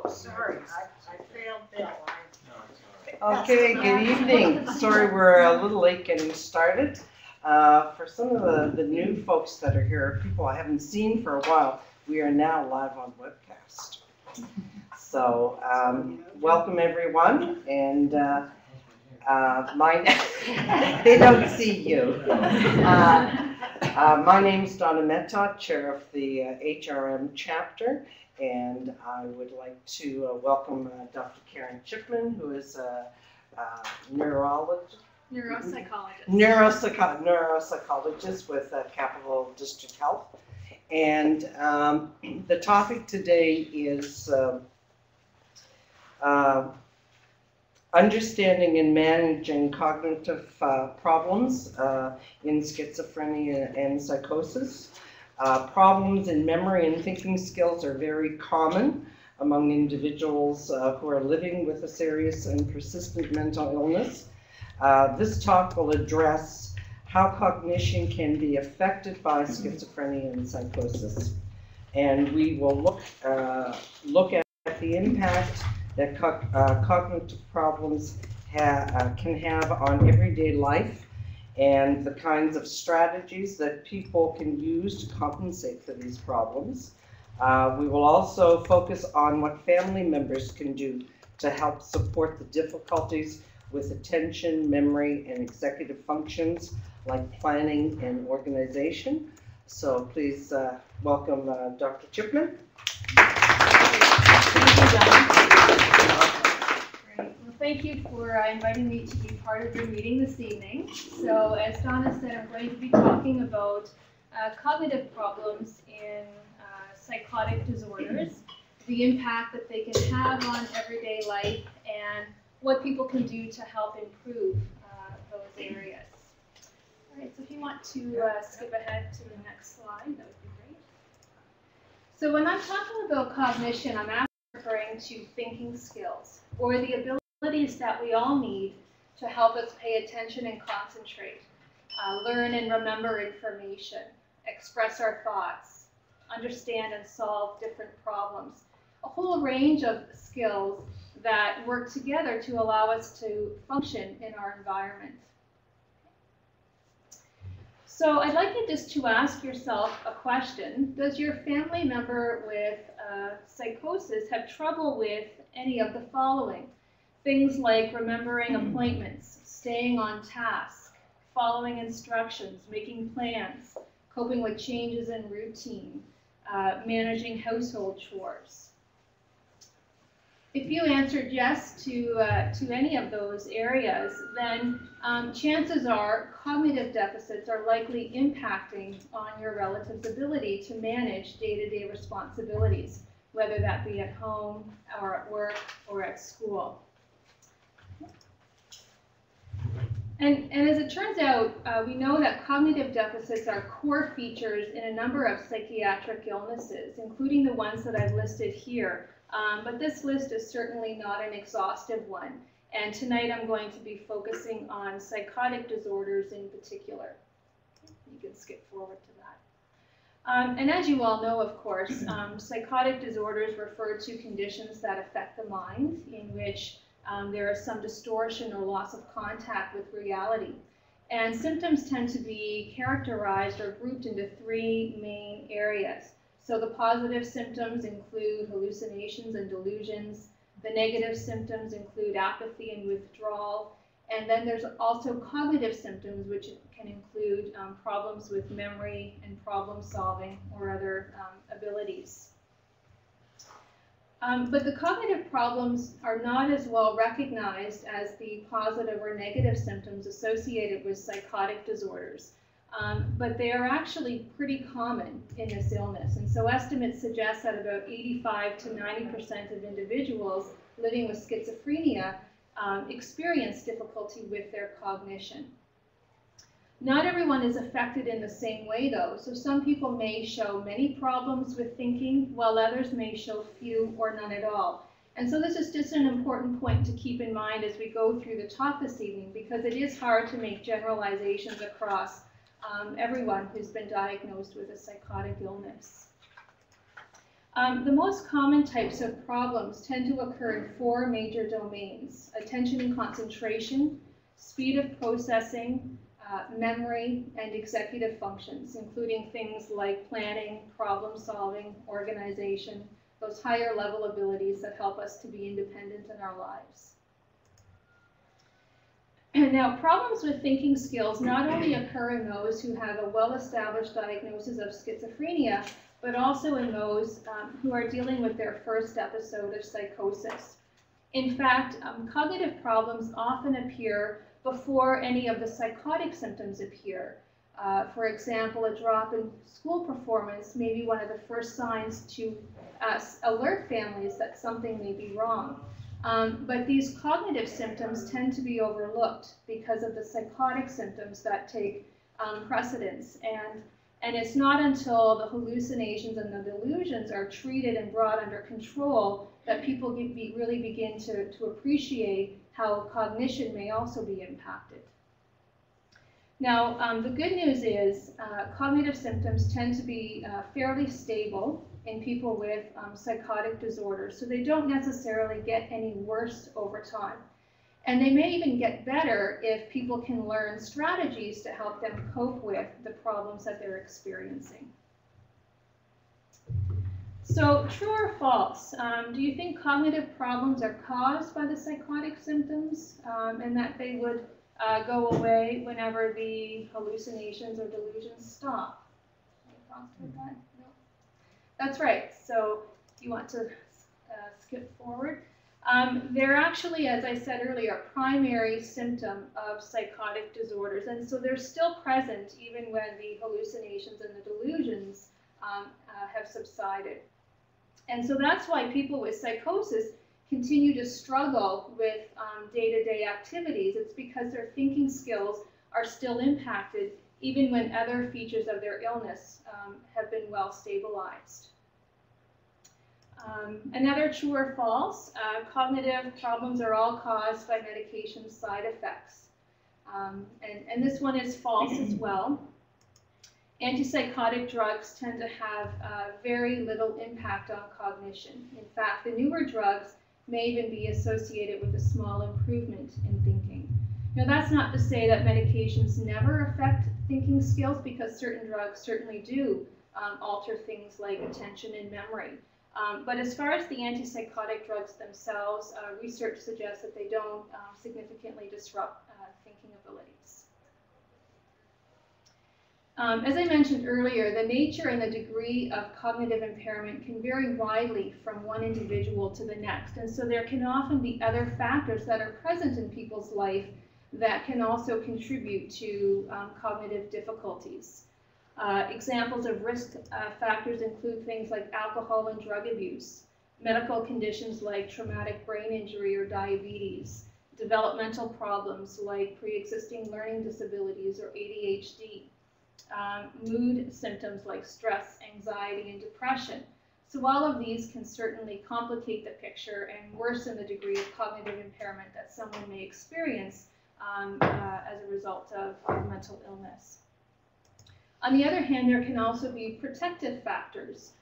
Sorry, I failed Bill. Okay, good evening. Sorry we're a little late getting started. For some of the new folks that are here, people I haven't seen for a while, we are now live on Webcast. So welcome everyone, and they don't see you. My name is Donna Mehta, chair of the HRM Chapter, and I would like to welcome Dr. Karen Chipman, who is a neuropsychologist with Capital District Health. And the topic today is understanding and managing cognitive problems in schizophrenia and psychosis. Problems in memory and thinking skills are very common among individuals who are living with a serious and persistent mental illness. This talk will address how cognition can be affected by schizophrenia and psychosis. And we will look at the impact that cognitive problems can have on everyday life, and the kinds of strategies that people can use to compensate for these problems. We will also focus on what family members can do to help support the difficulties with attention, memory, and executive functions like planning and organization. So please welcome Dr. Chipman. Thank you, John. Great. Well, thank you for inviting me to be part of your meeting this evening. So as Donna said, I'm going to be talking about cognitive problems in psychotic disorders, the impact that they can have on everyday life, and what people can do to help improve those areas. All right, so if you want to skip ahead to the next slide, that would be great. So when I'm talking about cognition, I'm actually referring to thinking skills, or the abilities that we all need to help us pay attention and concentrate, learn and remember information, express our thoughts, understand and solve different problems. A whole range of skills that work together to allow us to function in our environment. So I'd like you just to ask yourself a question. Does your family member with psychosis have trouble with any of the following? Things like remembering appointments, staying on task, following instructions, making plans, coping with changes in routine, managing household chores. If you answered yes to any of those areas, then chances are cognitive deficits are likely impacting on your relative's ability to manage day-to-day responsibilities, whether that be at home or at work or at school. And as it turns out, we know that cognitive deficits are core features in a number of psychiatric illnesses, including the ones that I've listed here. But this list is certainly not an exhaustive one. And tonight I'm going to be focusing on psychotic disorders in particular. You can skip forward to that. And as you all know, of course, psychotic disorders refer to conditions that affect the mind, in which there is some distortion or loss of contact with reality. And symptoms tend to be characterized or grouped into three main areas. So the positive symptoms include hallucinations and delusions. The negative symptoms include apathy and withdrawal. And then there's also cognitive symptoms, which can include problems with memory and problem solving or other abilities. But the cognitive problems are not as well recognized as the positive or negative symptoms associated with psychotic disorders. But they are actually pretty common in this illness. And so estimates suggest that about 85 to 90% of individuals living with schizophrenia experience difficulty with their cognition. Not everyone is affected in the same way, though. So some people may show many problems with thinking, while others may show few or none at all. And so this is just an important point to keep in mind as we go through the talk this evening, because it is hard to make generalizations across everyone who's been diagnosed with a psychotic illness. The most common types of problems tend to occur in 4 major domains: attention and concentration, speed of processing, memory, and executive functions, including things like planning, problem solving, organization, those higher level abilities that help us to be independent in our lives. And now, problems with thinking skills not only occur in those who have a well-established diagnosis of schizophrenia, but also in those who are dealing with their first episode of psychosis. In fact, cognitive problems often appear before any of the psychotic symptoms appear. For example, a drop in school performance may be one of the first signs to alert families that something may be wrong. But these cognitive symptoms tend to be overlooked because of the psychotic symptoms that take precedence. And it's not until the hallucinations and the delusions are treated and brought under control that people really begin to appreciate how cognition may also be impacted. Now, the good news is cognitive symptoms tend to be fairly stable in people with psychotic disorders, so they don't necessarily get any worse over time. And they may even get better if people can learn strategies to help them cope with the problems that they're experiencing. So, true or false? Do you think cognitive problems are caused by the psychotic symptoms and that they would go away whenever the hallucinations or delusions stop? Any thoughts with that? No? That's right. So, you want to skip forward. They're actually, as I said earlier, a primary symptom of psychotic disorders, and so they're still present even when the hallucinations and the delusions have subsided. And so that's why people with psychosis continue to struggle with day-to-day activities. It's because their thinking skills are still impacted even when other features of their illness have been well stabilized. Another true or false, cognitive problems are all caused by medication side effects. And this one is false as well. Antipsychotic drugs tend to have very little impact on cognition. In fact, the newer drugs may even be associated with a small improvement in thinking. Now, that's not to say that medications never affect thinking skills, because certain drugs certainly do alter things like attention and memory. But as far as the antipsychotic drugs themselves, research suggests that they don't significantly disrupt thinking abilities. As I mentioned earlier, the nature and the degree of cognitive impairment can vary widely from one individual to the next, and so there can often be other factors that are present in people's life that can also contribute to cognitive difficulties. Examples of risk factors include things like alcohol and drug abuse, medical conditions like traumatic brain injury or diabetes, developmental problems like pre-existing learning disabilities or ADHD, mood symptoms like stress, anxiety, and depression. So all of these can certainly complicate the picture and worsen the degree of cognitive impairment that someone may experience as a result of mental illness. On the other hand, there can also be protective factors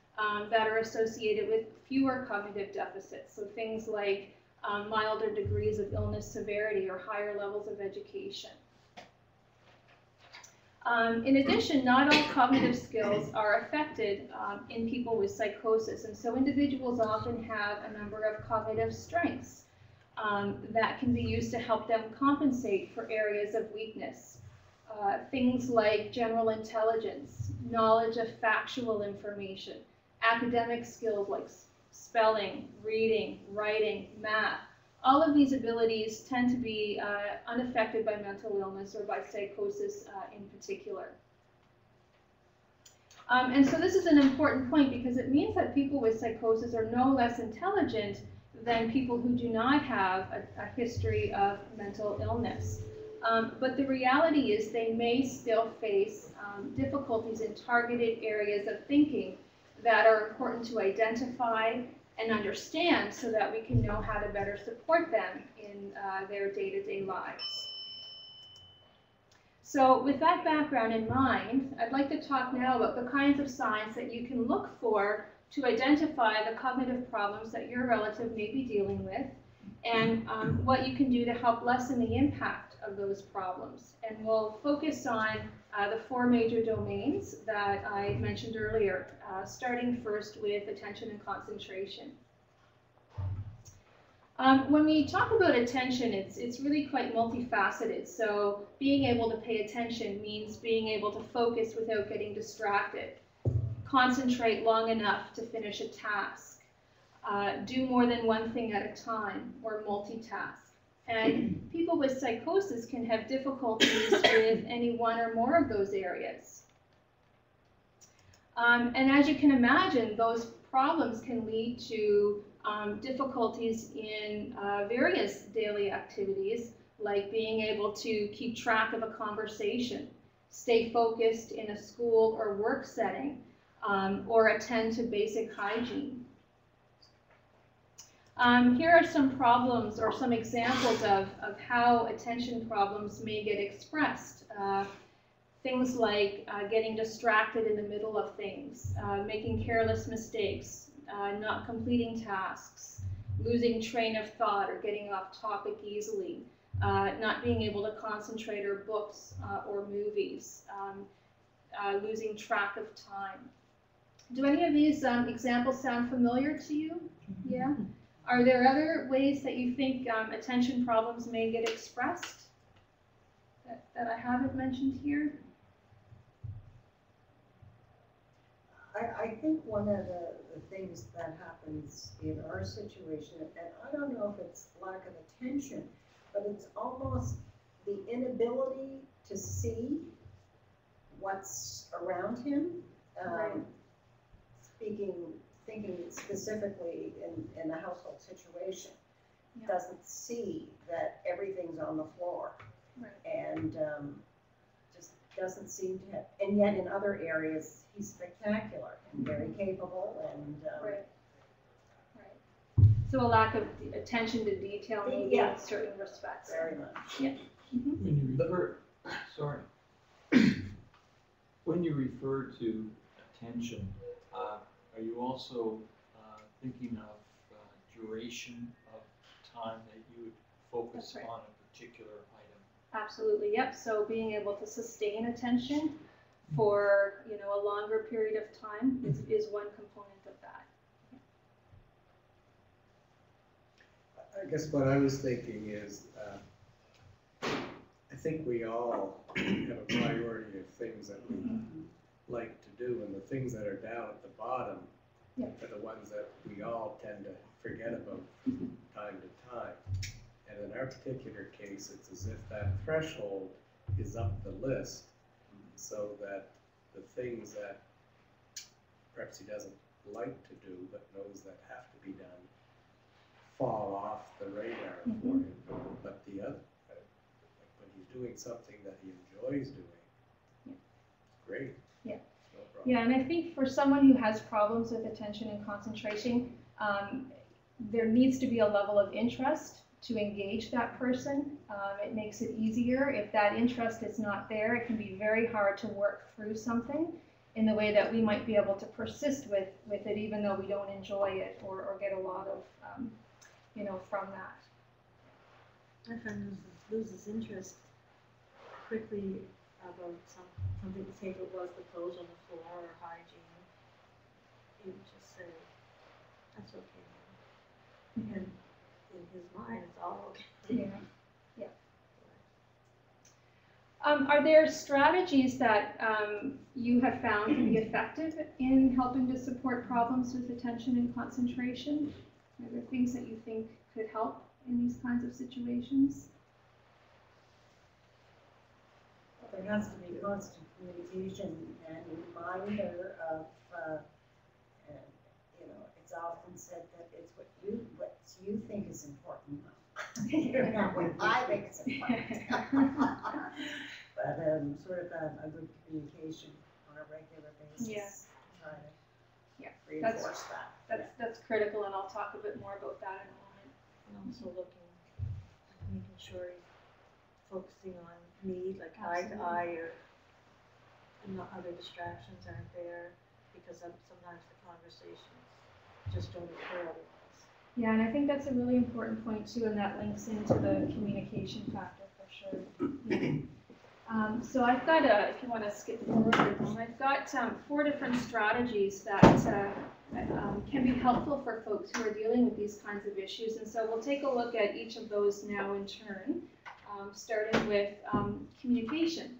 that are associated with fewer cognitive deficits. So things like milder degrees of illness severity or higher levels of education. In addition, not all cognitive skills are affected in people with psychosis, and so individuals often have a number of cognitive strengths that can be used to help them compensate for areas of weakness. Things like general intelligence, knowledge of factual information, academic skills like spelling, reading, writing, math. All of these abilities tend to be unaffected by mental illness or by psychosis in particular. And so this is an important point because it means that people with psychosis are no less intelligent than people who do not have a history of mental illness. But the reality is they may still face difficulties in targeted areas of thinking that are important to identify and understand so that we can know how to better support them in their day-to-day lives. So with that background in mind, I'd like to talk now about the kinds of signs that you can look for to identify the cognitive problems that your relative may be dealing with, and what you can do to help lessen the impact of those problems. And we'll focus on the 4 major domains that I mentioned earlier, starting first with attention and concentration. When we talk about attention, it's really quite multifaceted. So being able to pay attention means being able to focus without getting distracted, concentrate long enough to finish a task, do more than one thing at a time, or multitask. And people with psychosis can have difficulties with any one or more of those areas. And as you can imagine, those problems can lead to difficulties in various daily activities, like being able to keep track of a conversation, stay focused in a school or work setting, or attend to basic hygiene. Here are some problems or some examples of how attention problems may get expressed. Things like getting distracted in the middle of things, making careless mistakes, not completing tasks, losing train of thought or getting off topic easily, not being able to concentrate on books or movies, losing track of time. Do any of these examples sound familiar to you? Yeah? Are there other ways that you think attention problems may get expressed that I haven't mentioned here? I think one of the things that happens in our situation, and I don't know if it's lack of attention, but it's almost the inability to see what's around him. Right. Thinking specifically in a household situation, Yeah. doesn't see that everything's on the floor, Right. and just doesn't seem to have. And yet in other areas, he's spectacular and very capable, and Right. Right. So a lack of attention to detail maybe Yeah. in certain respects. very much. Yeah. Mm-hmm. When you refer, sorry, when you refer to attention, are you also thinking of duration of time that you would focus That's right. on a particular item? Absolutely, yep. So being able to sustain attention for a longer period of time is one component of that. I guess what I was thinking is, I think we all have a priority of things that we like to do, and the things that are down at the bottom are the ones that we all tend to forget about from time to time. And in our particular case, it's as if that threshold is up the list, so that the things that perhaps he doesn't like to do but knows that have to be done fall off the radar for him. But the other, like when he's doing something that he enjoys doing, great. Yeah. No problem. Yeah, and I think for someone who has problems with attention and concentration, there needs to be a level of interest to engage that person. It makes it easier. If that interest is not there, it can be very hard to work through something in the way that we might be able to persist with it, even though we don't enjoy it or get a lot of, from that. My friend loses interest quickly about something, say if it was the clothes on the floor or hygiene. He would just say, "That's okay." And in his mind, it's all okay. Yeah. Are there strategies that you have found to be effective in helping to support problems with attention and concentration? Are there things that you think could help in these kinds of situations? There has to be constant communication and reminder of, it's often said that it's what you think is important, not what I think is important. But sort of a good communication on a regular basis. Yeah. To try to Yeah. reinforce that. That's critical, and I'll talk a bit more about that in a moment. And also making sure he's focusing on me, like eye to eye, or not other distractions aren't there. because sometimes the conversations just don't occur otherwise. Yeah, and I think that's a really important point too, and that links into the communication factor for sure. Yeah. So I've got if you want to skip forward, I've got 4 different strategies that can be helpful for folks who are dealing with these kinds of issues. And so we'll take a look at each of those now in turn, starting with communication.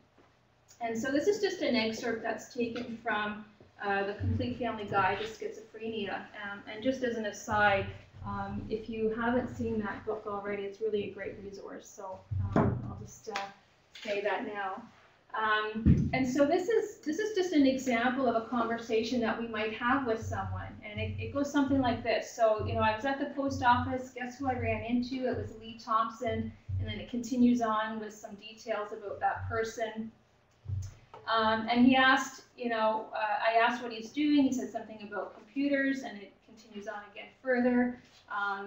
And so this is just an excerpt that's taken from the Complete Family Guide to Schizophrenia. And just as an aside, if you haven't seen that book already, it's really a great resource. So I'll just say that now. And so this is just an example of a conversation that we might have with someone, and it goes something like this. So, I was at the post office, guess who I ran into? It was Lee Thompson, and then it continues on with some details about that person. And he asked, I asked what he's doing, he said something about computers, and it continues on again further.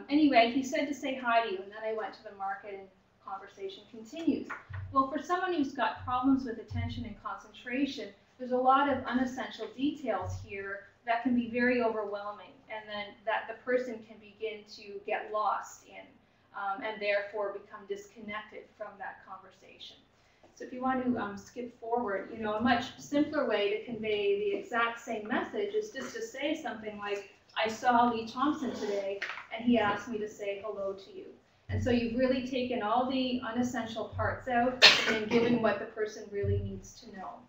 Anyway, he said to say hi to you, and then I went to the market and conversation continues. Well, for someone who's got problems with attention and concentration, there's a lot of unessential details here that can be very overwhelming, and then that the person can begin to get lost in, and therefore become disconnected from that conversation. So if you want to skip forward, a much simpler way to convey the exact same message is just to say something like, I saw Lee Thompson today, and he asked me to say hello to you. And so you've really taken all the unessential parts out and given what the person really needs to know.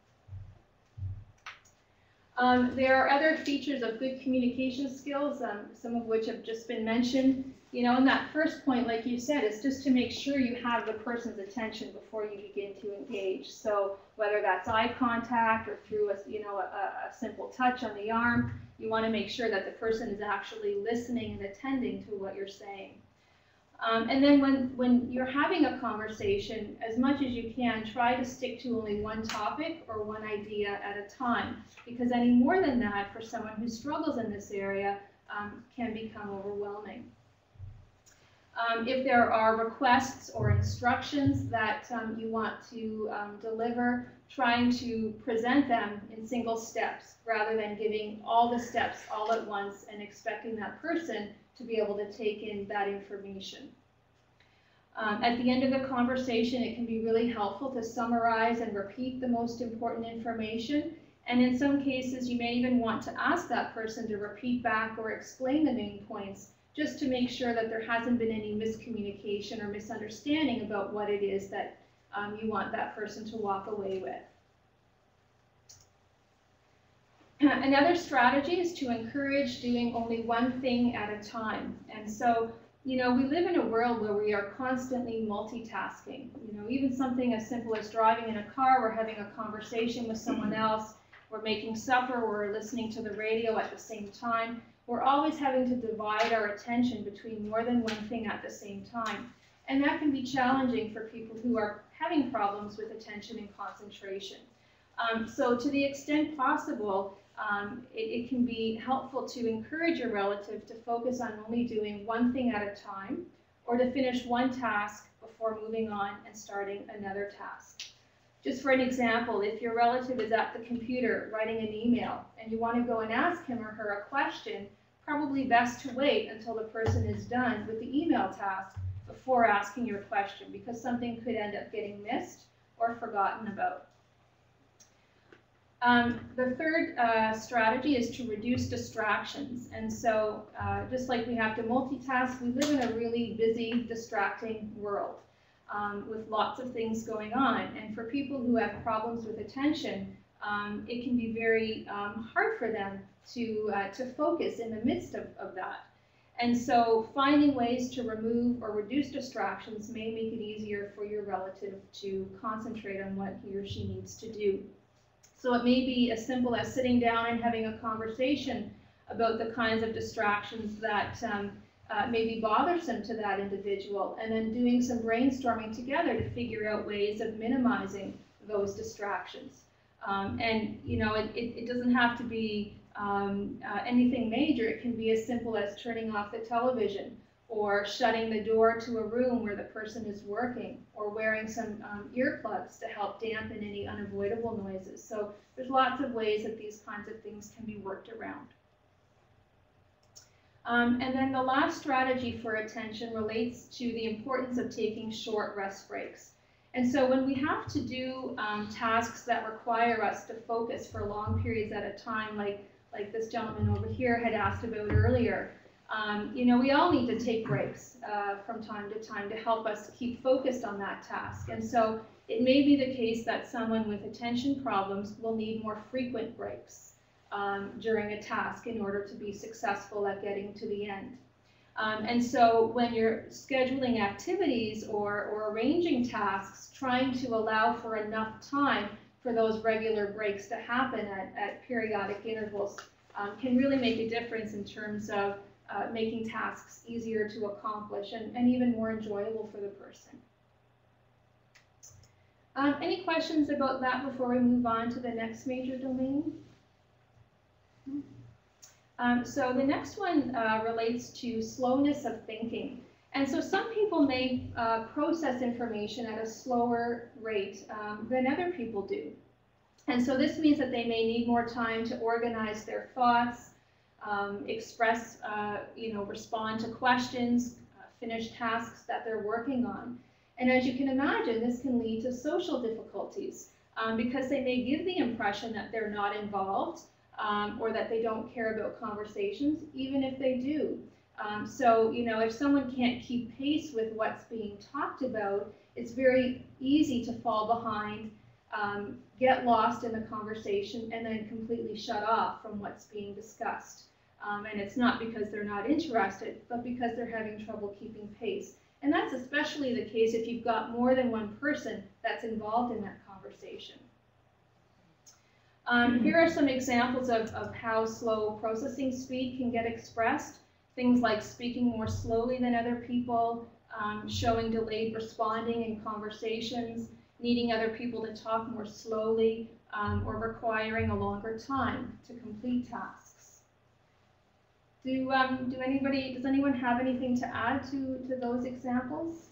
There are other features of good communication skills, some of which have just been mentioned. And that first point, like you said, is just to make sure you have the person's attention before you begin to engage. So whether that's eye contact or through a simple touch on the arm, you want to make sure that the person is actually listening and attending to what you're saying. And then when you're having a conversation, as much as you can, try to stick to only one topic or one idea at a time, because any more than that, for someone who struggles in this area, can become overwhelming. If there are requests or instructions that you want to deliver, trying to present them in single steps rather than giving all the steps all at once and expecting that person to be able to take in that information. At the end of the conversation, it can be really helpful to summarize and repeat the most important information. And in some cases, you may even want to ask that person to repeat back or explain the main points, just to make sure that there hasn't been any miscommunication or misunderstanding about what it is that you want that person to walk away with. Another strategy is to encourage doing only one thing at a time. And so, we live in a world where we are constantly multitasking. Even something as simple as driving in a car, we're having a conversation with someone else, we're making supper, we're listening to the radio at the same time. We're always having to divide our attention between more than one thing at the same time. And that can be challenging for people who are having problems with attention and concentration. So to the extent possible, it can be helpful to encourage your relative to focus on only doing one thing at a time, or to finish one task before moving on and starting another task. Just for an example, if your relative is at the computer writing an email and you want to go and ask him or her a question, probably best to wait until the person is done with the email task before asking your question, because something could end up getting missed or forgotten about. The third strategy is to reduce distractions. And so just like we have to multitask, we live in a really busy, distracting world with lots of things going on. And for people who have problems with attention, it can be very hard for them to focus in the midst of that. And so finding ways to remove or reduce distractions may make it easier for your relative to concentrate on what he or she needs to do. So it may be as simple as sitting down and having a conversation about the kinds of distractions that may be bothersome to that individual, and then doing some brainstorming together to figure out ways of minimizing those distractions. And it doesn't have to be anything major. It can be as simple as turning off the television, or shutting the door to a room where the person is working, or wearing some earplugs to help dampen any unavoidable noises. So there's lots of ways that these kinds of things can be worked around. And then the last strategy for attention relates to the importance of taking short rest breaks. And so when we have to do tasks that require us to focus for long periods at a time, like this gentleman over here had asked about earlier, you know, we all need to take breaks from time to time to help us keep focused on that task. And so it may be the case that someone with attention problems will need more frequent breaks during a task in order to be successful at getting to the end. And so when you're scheduling activities or arranging tasks, trying to allow for enough time for those regular breaks to happen at periodic intervals can really make a difference in terms of making tasks easier to accomplish and even more enjoyable for the person. Any questions about that before we move on to the next major domain? So the next one relates to slowness of thinking. And so some people may process information at a slower rate than other people do. And so this means that they may need more time to organize their thoughts, express, respond to questions, finish tasks that they're working on. And as you can imagine, this can lead to social difficulties because they may give the impression that they're not involved or that they don't care about conversations, even if they do. So, you know, if someone can't keep pace with what's being talked about, it's very easy to fall behind, get lost in the conversation, and then completely shut off from what's being discussed. And it's not because they're not interested, but because they're having trouble keeping pace. And that's especially the case if you've got more than one person that's involved in that conversation. Here are some examples of how slow processing speed can get expressed. Things like speaking more slowly than other people, showing delayed responding in conversations, needing other people to talk more slowly, or requiring a longer time to complete tasks. Does anyone have anything to add to those examples?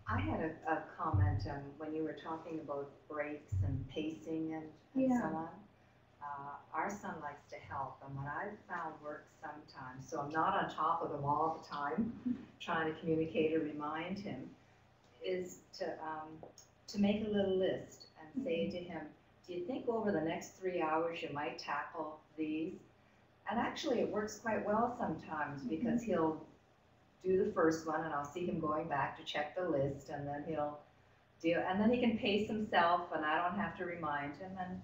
I had a comment when you were talking about breaks and pacing and so on. Our son likes to help, and what I've found works sometimes, so I'm not on top of him all the time, trying to communicate or remind him, is to make a little list and say to him, do you think over the next 3 hours you might tackle these? And actually it works quite well sometimes because he'll do the first one and I'll see him going back to check the list, and then he'll do, and then he can pace himself and I don't have to remind him, and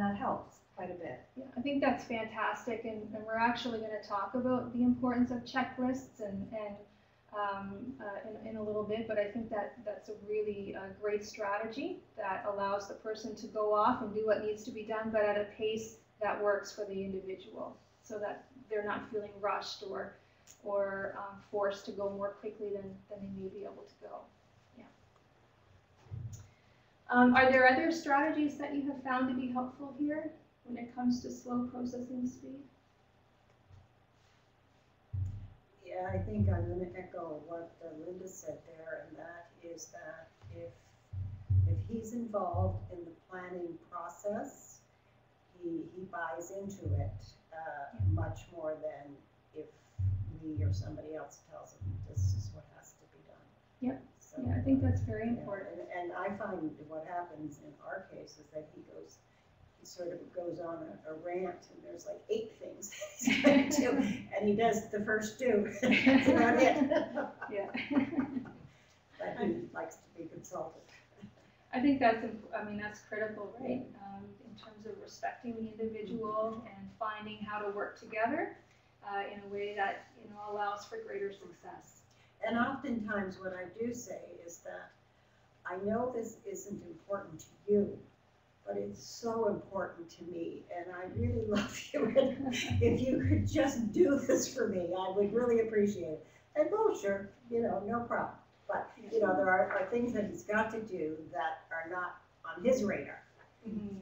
that helps quite a bit. Yeah, I think that's fantastic, and we're actually going to talk about the importance of checklists in a little bit, but I think that's a really great strategy that allows the person to go off and do what needs to be done, but at a pace that works for the individual, so that they're not feeling rushed or forced to go more quickly than they may be able to go. Yeah. Are there other strategies that you have found to be helpful here when it comes to slow processing speed? Yeah, I think I'm going to echo what Linda said there, and that is that if he's involved in the planning process, he buys into it much more than if me or somebody else tells him this is what has to be done. Yep. So, yeah, I think that's very important. And I find what happens in our case is that he sort of goes on a rant, and there's like 8 things he's going to do, and he does the first 2. That's about it. Yeah. But he likes to be consulted. I think that's critical, right? In terms of respecting the individual and finding how to work together in a way that allows for greater success. And oftentimes what I do say is that I know this isn't important to you, but it's so important to me, and I really love you, and if you could just do this for me, I would really appreciate it. And oh, sure, no problem. But, there are things that he's got to do that are not on his radar,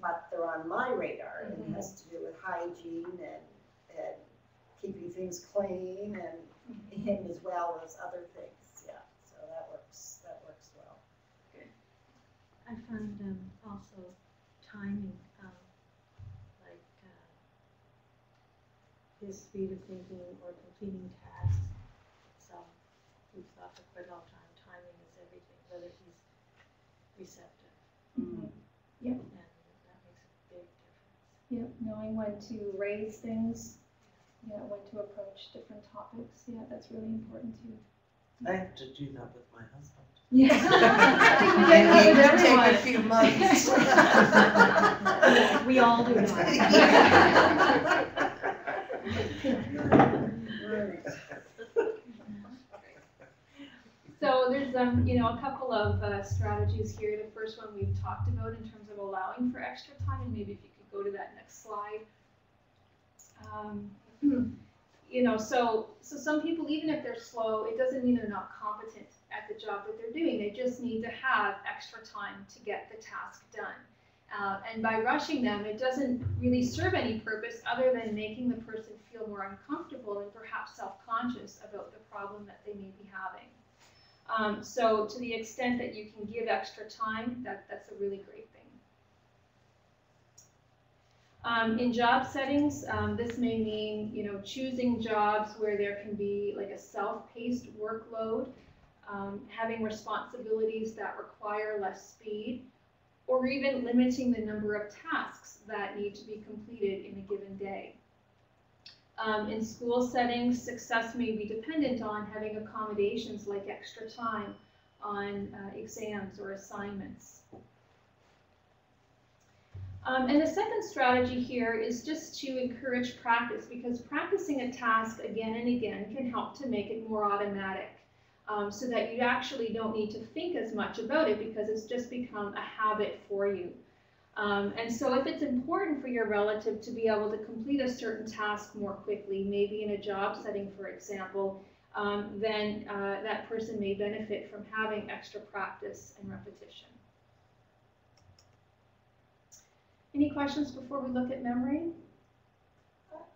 but they're on my radar, and it has to do with hygiene and keeping things clean and him as well as other things, yeah, so that works well. I find also timing, like his speed of thinking or completing tasks. So we've thought for quite a long time, timing is everything, whether he's receptive. Yep. And that makes a big difference. Yep, knowing when to raise things, yeah, when to approach different topics, yeah, that's really important too. I have to do that with my husband. Yeah. And it can take a few months. We all do that. So there's a couple of strategies here. The first one we've talked about in terms of allowing for extra time, and maybe if you could go to that next slide. So some people, even if they're slow, it doesn't mean they're not competent at the job that they're doing. They just need to have extra time to get the task done. And by rushing them, it doesn't really serve any purpose other than making the person feel more uncomfortable and perhaps self-conscious about the problem that they may be having. So to the extent that you can give extra time, that's a really great thing. In job settings, this may mean, choosing jobs where there can be like a self-paced workload, having responsibilities that require less speed, or even limiting the number of tasks that need to be completed in a given day. In school settings, success may be dependent on having accommodations like extra time on exams or assignments. And the second strategy here is just to encourage practice, because practicing a task again and again can help to make it more automatic, so that you actually don't need to think as much about it because it's just become a habit for you. And so if it's important for your relative to be able to complete a certain task more quickly, maybe in a job setting, for example, then that person may benefit from having extra practice and repetition. Any questions before we look at memory?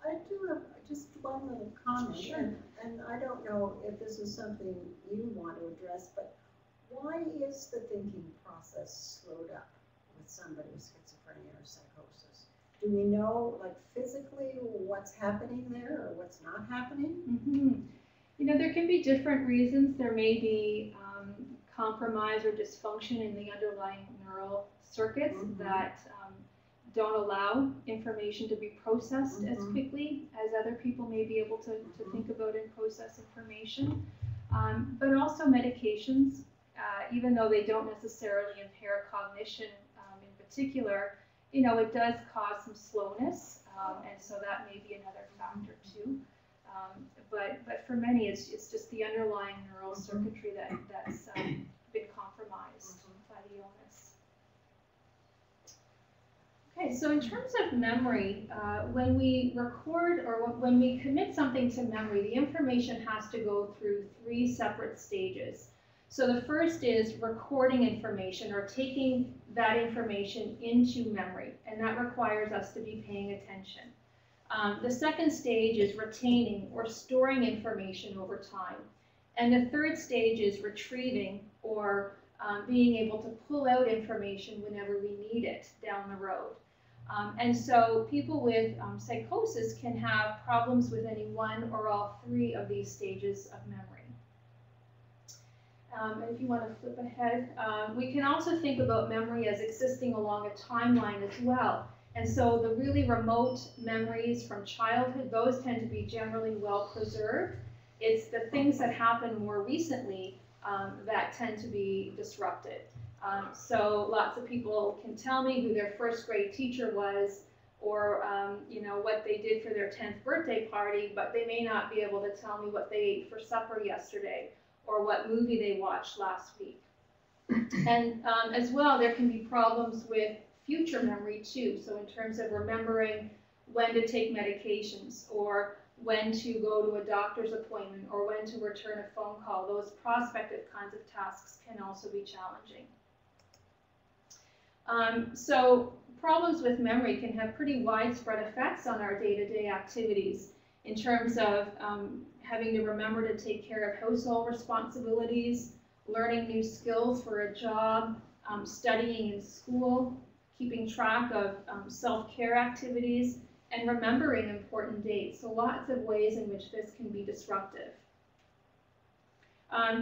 I do have just one little comment. Sure. And I don't know if this is something you want to address, but why is the thinking process slowed up with somebody with schizophrenia or psychosis? Do we know, like, physically what's happening there or what's not happening? Mm-hmm. There can be different reasons. There may be compromise or dysfunction in the underlying neural circuits that don't allow information to be processed as quickly as other people may be able to think about and process information. But also medications, even though they don't necessarily impair cognition in particular, it does cause some slowness, and so that may be another factor too. But for many, it's just the underlying neural circuitry that's been compromised by the illness. Okay, so in terms of memory, when we record or when we commit something to memory, the information has to go through 3 separate stages. So the first is recording information or taking that information into memory, and that requires us to be paying attention. The second stage is retaining or storing information over time. And the third stage is retrieving or being able to pull out information whenever we need it down the road. And so people with psychosis can have problems with any one or all 3 of these stages of memory. And if you want to flip ahead, we can also think about memory as existing along a timeline as well. And so the really remote memories from childhood, those tend to be generally well preserved. It's the things that happen more recently that tend to be disrupted. So lots of people can tell me who their first grade teacher was, or what they did for their 10th birthday party, but they may not be able to tell me what they ate for supper yesterday, or what movie they watched last week. And as well, there can be problems with future memory too. So in terms of remembering when to take medications, or when to go to a doctor's appointment, or when to return a phone call, those prospective kinds of tasks can also be challenging. So problems with memory can have pretty widespread effects on our day-to-day activities. in terms of having to remember to take care of household responsibilities, learning new skills for a job, studying in school, keeping track of self-care activities, and remembering important dates. So lots of ways in which this can be disruptive.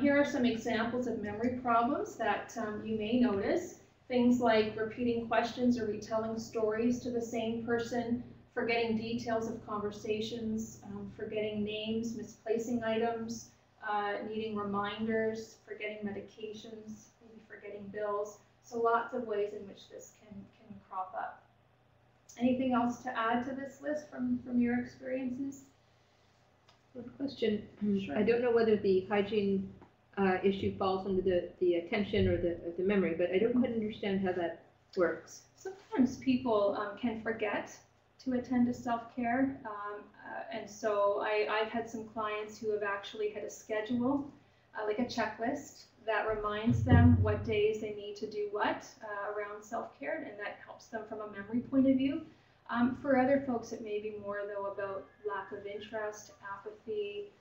Here are some examples of memory problems that you may notice. Things like repeating questions or retelling stories to the same person, forgetting details of conversations, forgetting names, misplacing items, needing reminders, forgetting medications, maybe forgetting bills. So lots of ways in which this can crop up. Anything else to add to this list from your experiences? One question. Sure. I don't know whether the hygiene issue falls under the attention or the memory, but I don't quite understand how that works. Sometimes people can forget to attend to self-care, and so I've had some clients who have actually had a schedule, like a checklist, that reminds them what days they need to do what around self-care, and that helps them from a memory point of view. For other folks, it may be more, though, about lack of interest, apathy,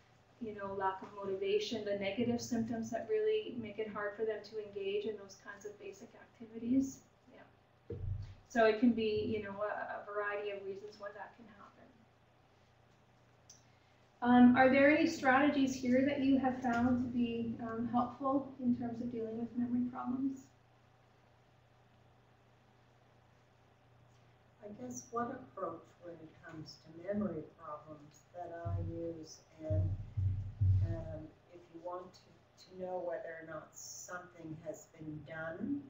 lack of motivation, the negative symptoms that really make it hard for them to engage in those kinds of basic activities. Yeah. So it can be, a variety of reasons why that can happen. Are there any strategies here that you have found to be helpful in terms of dealing with memory problems? I guess one approach when it comes to memory problems that I use, and if you want to know whether or not something has been done,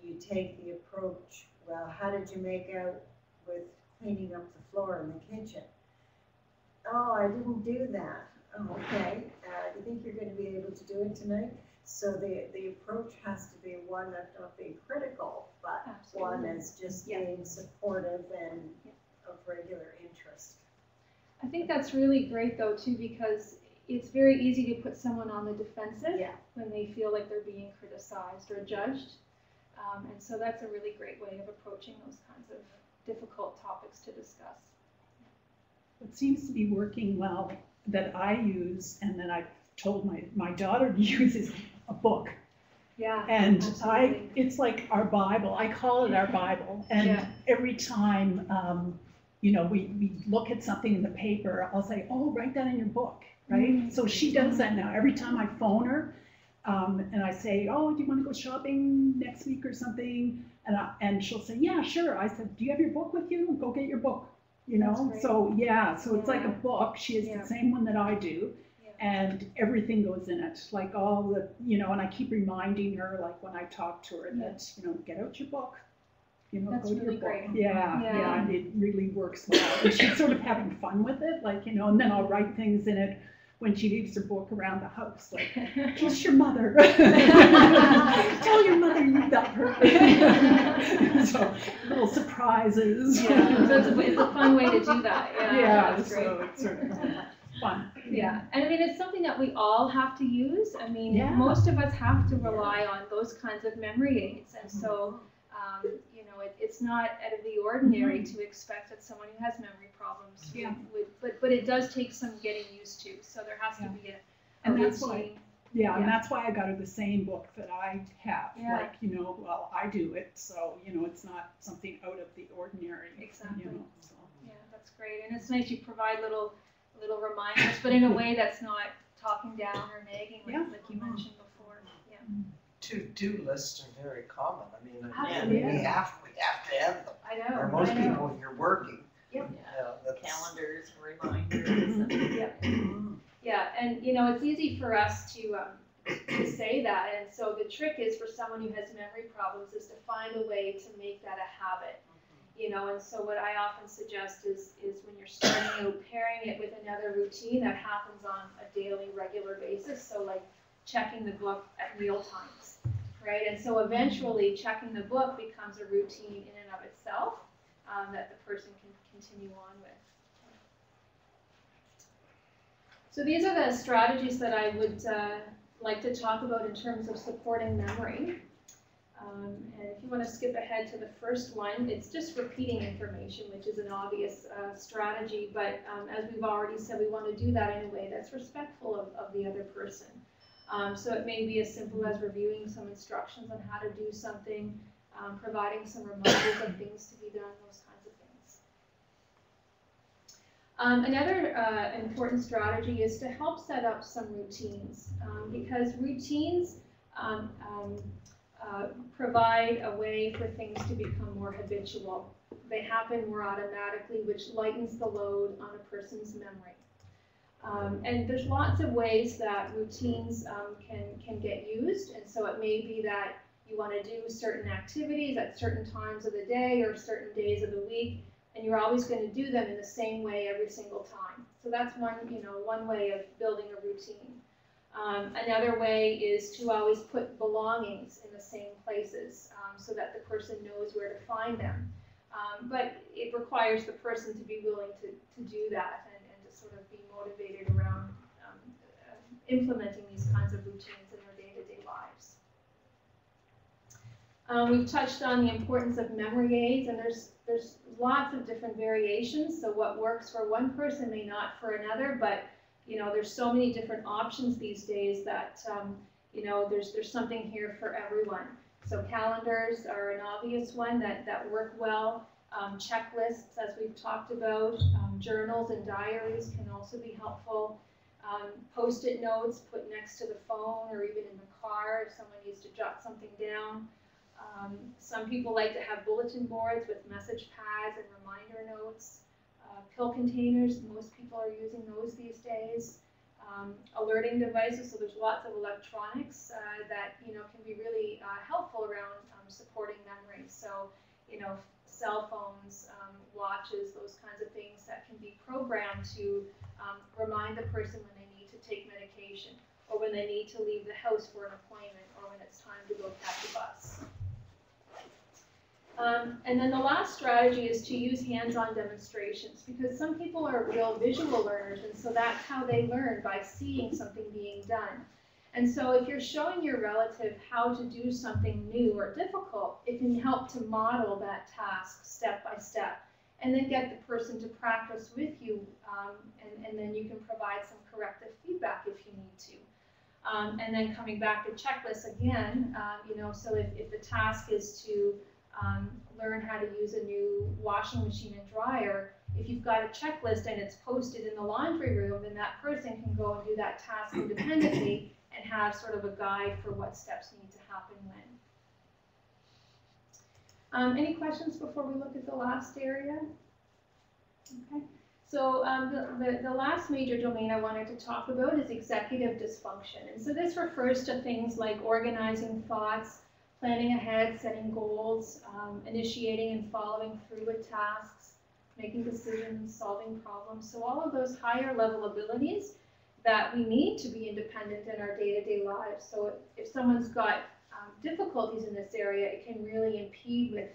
you take the approach, well, how did you make out with cleaning up the floor in the kitchen? Oh, I didn't do that. Oh, okay. Do you think you're going to be able to do it tonight? So the approach has to be one that's not being critical, but Absolutely. one that's just being supportive and of regular interest. I think that's really great, though, too, because it's very easy to put someone on the defensive when they feel like they're being criticized or judged. And so that's a really great way of approaching those kinds of difficult topics to discuss. What seems to be working well that I use and that I've told my daughter to use is a book. Yeah. And absolutely. it's like our Bible. I call it our Bible. And every time, we look at something in the paper, I'll say, oh, write that in your book, right? Mm-hmm. So she does that now. Every time I phone her, and I say, oh, do you want to go shopping next week or something? And she'll say, yeah, sure. I said, do you have your book with you? Go get your book. So it's like a book. She has the same one that I do. And everything goes in it, like all the, and I keep reminding her, like when I talk to her, that, get out your book, That's go to really your book. great. Yeah, and it really works well. And she's sort of having fun with it, like, and then I'll write things in it when she leaves her book around the house, like, kiss your mother. Tell your mother you love her. So, little surprises. Yeah, so it's a fun way to do that. Yeah, that's great. So it's sort of fun. Yeah, and I mean, it's something that we all have to use. I mean, Yeah. most of us have to rely on those kinds of memory aids. And so, it's not out of the ordinary to expect that someone who has memory problems but it does take some getting used to. So there has to be a routine. And that's why I got her the same book that I have. Like, I do it, so, it's not something out of the ordinary. Exactly. So. Yeah, that's great. And it's nice you provide little reminders, but in a way that's not talking down or nagging, like you mentioned before. Yeah. To-do lists are very common. I mean, Absolutely. we have to have them. I know. For most people, you're working. Yep. That's Calendars, reminders. Yep. Yeah, and it's easy for us to say that, and so the trick is for someone who has memory problems is to find a way to make that a habit. And so what I often suggest is when you're starting out, pairing it with another routine that happens on a daily, regular basis. So like checking the book at meal times, right? And so eventually checking the book becomes a routine in and of itself that the person can continue on with. So these are the strategies that I would like to talk about in terms of supporting memory. And if you want to skip ahead to the first one, it's just repeating information, which is an obvious strategy. But as we've already said, we want to do that in a way that's respectful of the other person. So it may be as simple as reviewing some instructions on how to do something, providing some reminders of things to be done, those kinds of things. Another important strategy is to help set up some routines, because routines provide a way for things to become more habitual. They happen more automatically, which lightens the load on a person's memory. And there's lots of ways that routines can get used, and so it may be that you want to do certain activities at certain times of the day or certain days of the week, and you're always going to do them in the same way every single time. So that's one way of building a routine. Another way is to always put belongings in the same places so that the person knows where to find them. But it requires the person to be willing to do that and to sort of be motivated around implementing these kinds of routines in their day-to-day lives. We've touched on the importance of memory aids, and there's lots of different variations. So what works for one person may not for another, but there's so many different options these days that there's something here for everyone. So calendars are an obvious one that work well. Checklists, as we've talked about, journals and diaries can also be helpful. Post-it notes put next to the phone or even in the car if someone needs to jot something down. Some people like to have bulletin boards with message pads and reminder notes. Pill containers, most people are using those these days. Alerting devices, so there's lots of electronics that can be really helpful around supporting memory. So cell phones, watches, those kinds of things that can be programmed to remind the person when they need to take medication, or when they need to leave the house for an appointment, or when it's time to go catch a bus. And then the last strategy is to use hands-on demonstrations, because some people are real visual learners, and so that's how they learn, by seeing something being done. And so if you're showing your relative how to do something new or difficult, it can help to model that task step by step, and then get the person to practice with you, and then you can provide some corrective feedback if you need to. And then coming back to checklists again, so if the task is to learn how to use a new washing machine and dryer, if you've got a checklist and it's posted in the laundry room, then that person can go and do that task independently and have sort of a guide for what steps need to happen when. Any questions before we look at the last area? Okay. So the last major domain I wanted to talk about is executive dysfunction. And so this refers to things like organizing thoughts, planning ahead, setting goals, initiating and following through with tasks, making decisions, solving problems. So all of those higher level abilities that we need to be independent in our day-to-day lives. So if someone's got difficulties in this area, it can really impede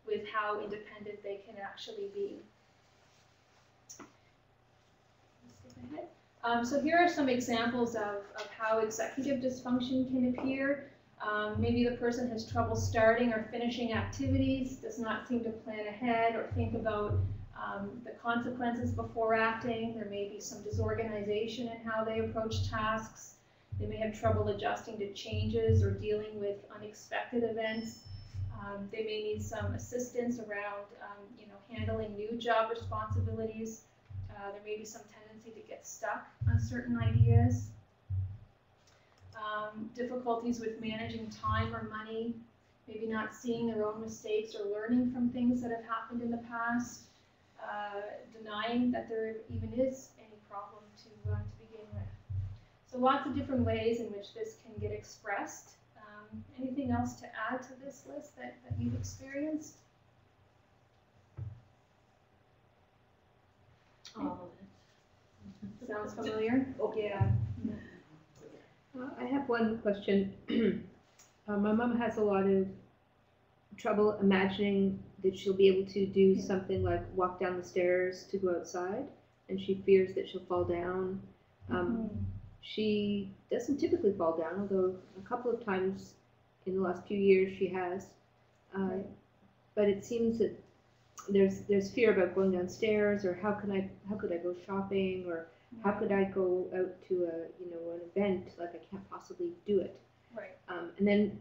with how independent they can actually be. Let's skip ahead. So here are some examples of how executive dysfunction can appear. Maybe the person has trouble starting or finishing activities, does not seem to plan ahead or think about the consequences before acting. There may be some disorganization in how they approach tasks. They may have trouble adjusting to changes or dealing with unexpected events. They may need some assistance around handling new job responsibilities. There may be some tendency to get stuck on certain ideas. Difficulties with managing time or money, maybe not seeing their own mistakes or learning from things that have happened in the past, denying that there even is any problem to begin with. So lots of different ways in which this can get expressed. Anything else to add to this list that you've experienced? All of it. Sounds familiar? Yeah. I have one question. My mom has a lot of trouble imagining that she'll be able to do something like walk down the stairs to go outside, and she fears that she'll fall down. She doesn't typically fall down, although a couple of times in the last few years she has. But it seems that there's fear about going downstairs, or how could I go shopping, or how could I go out to an event, like I can't possibly do it. Right. And then,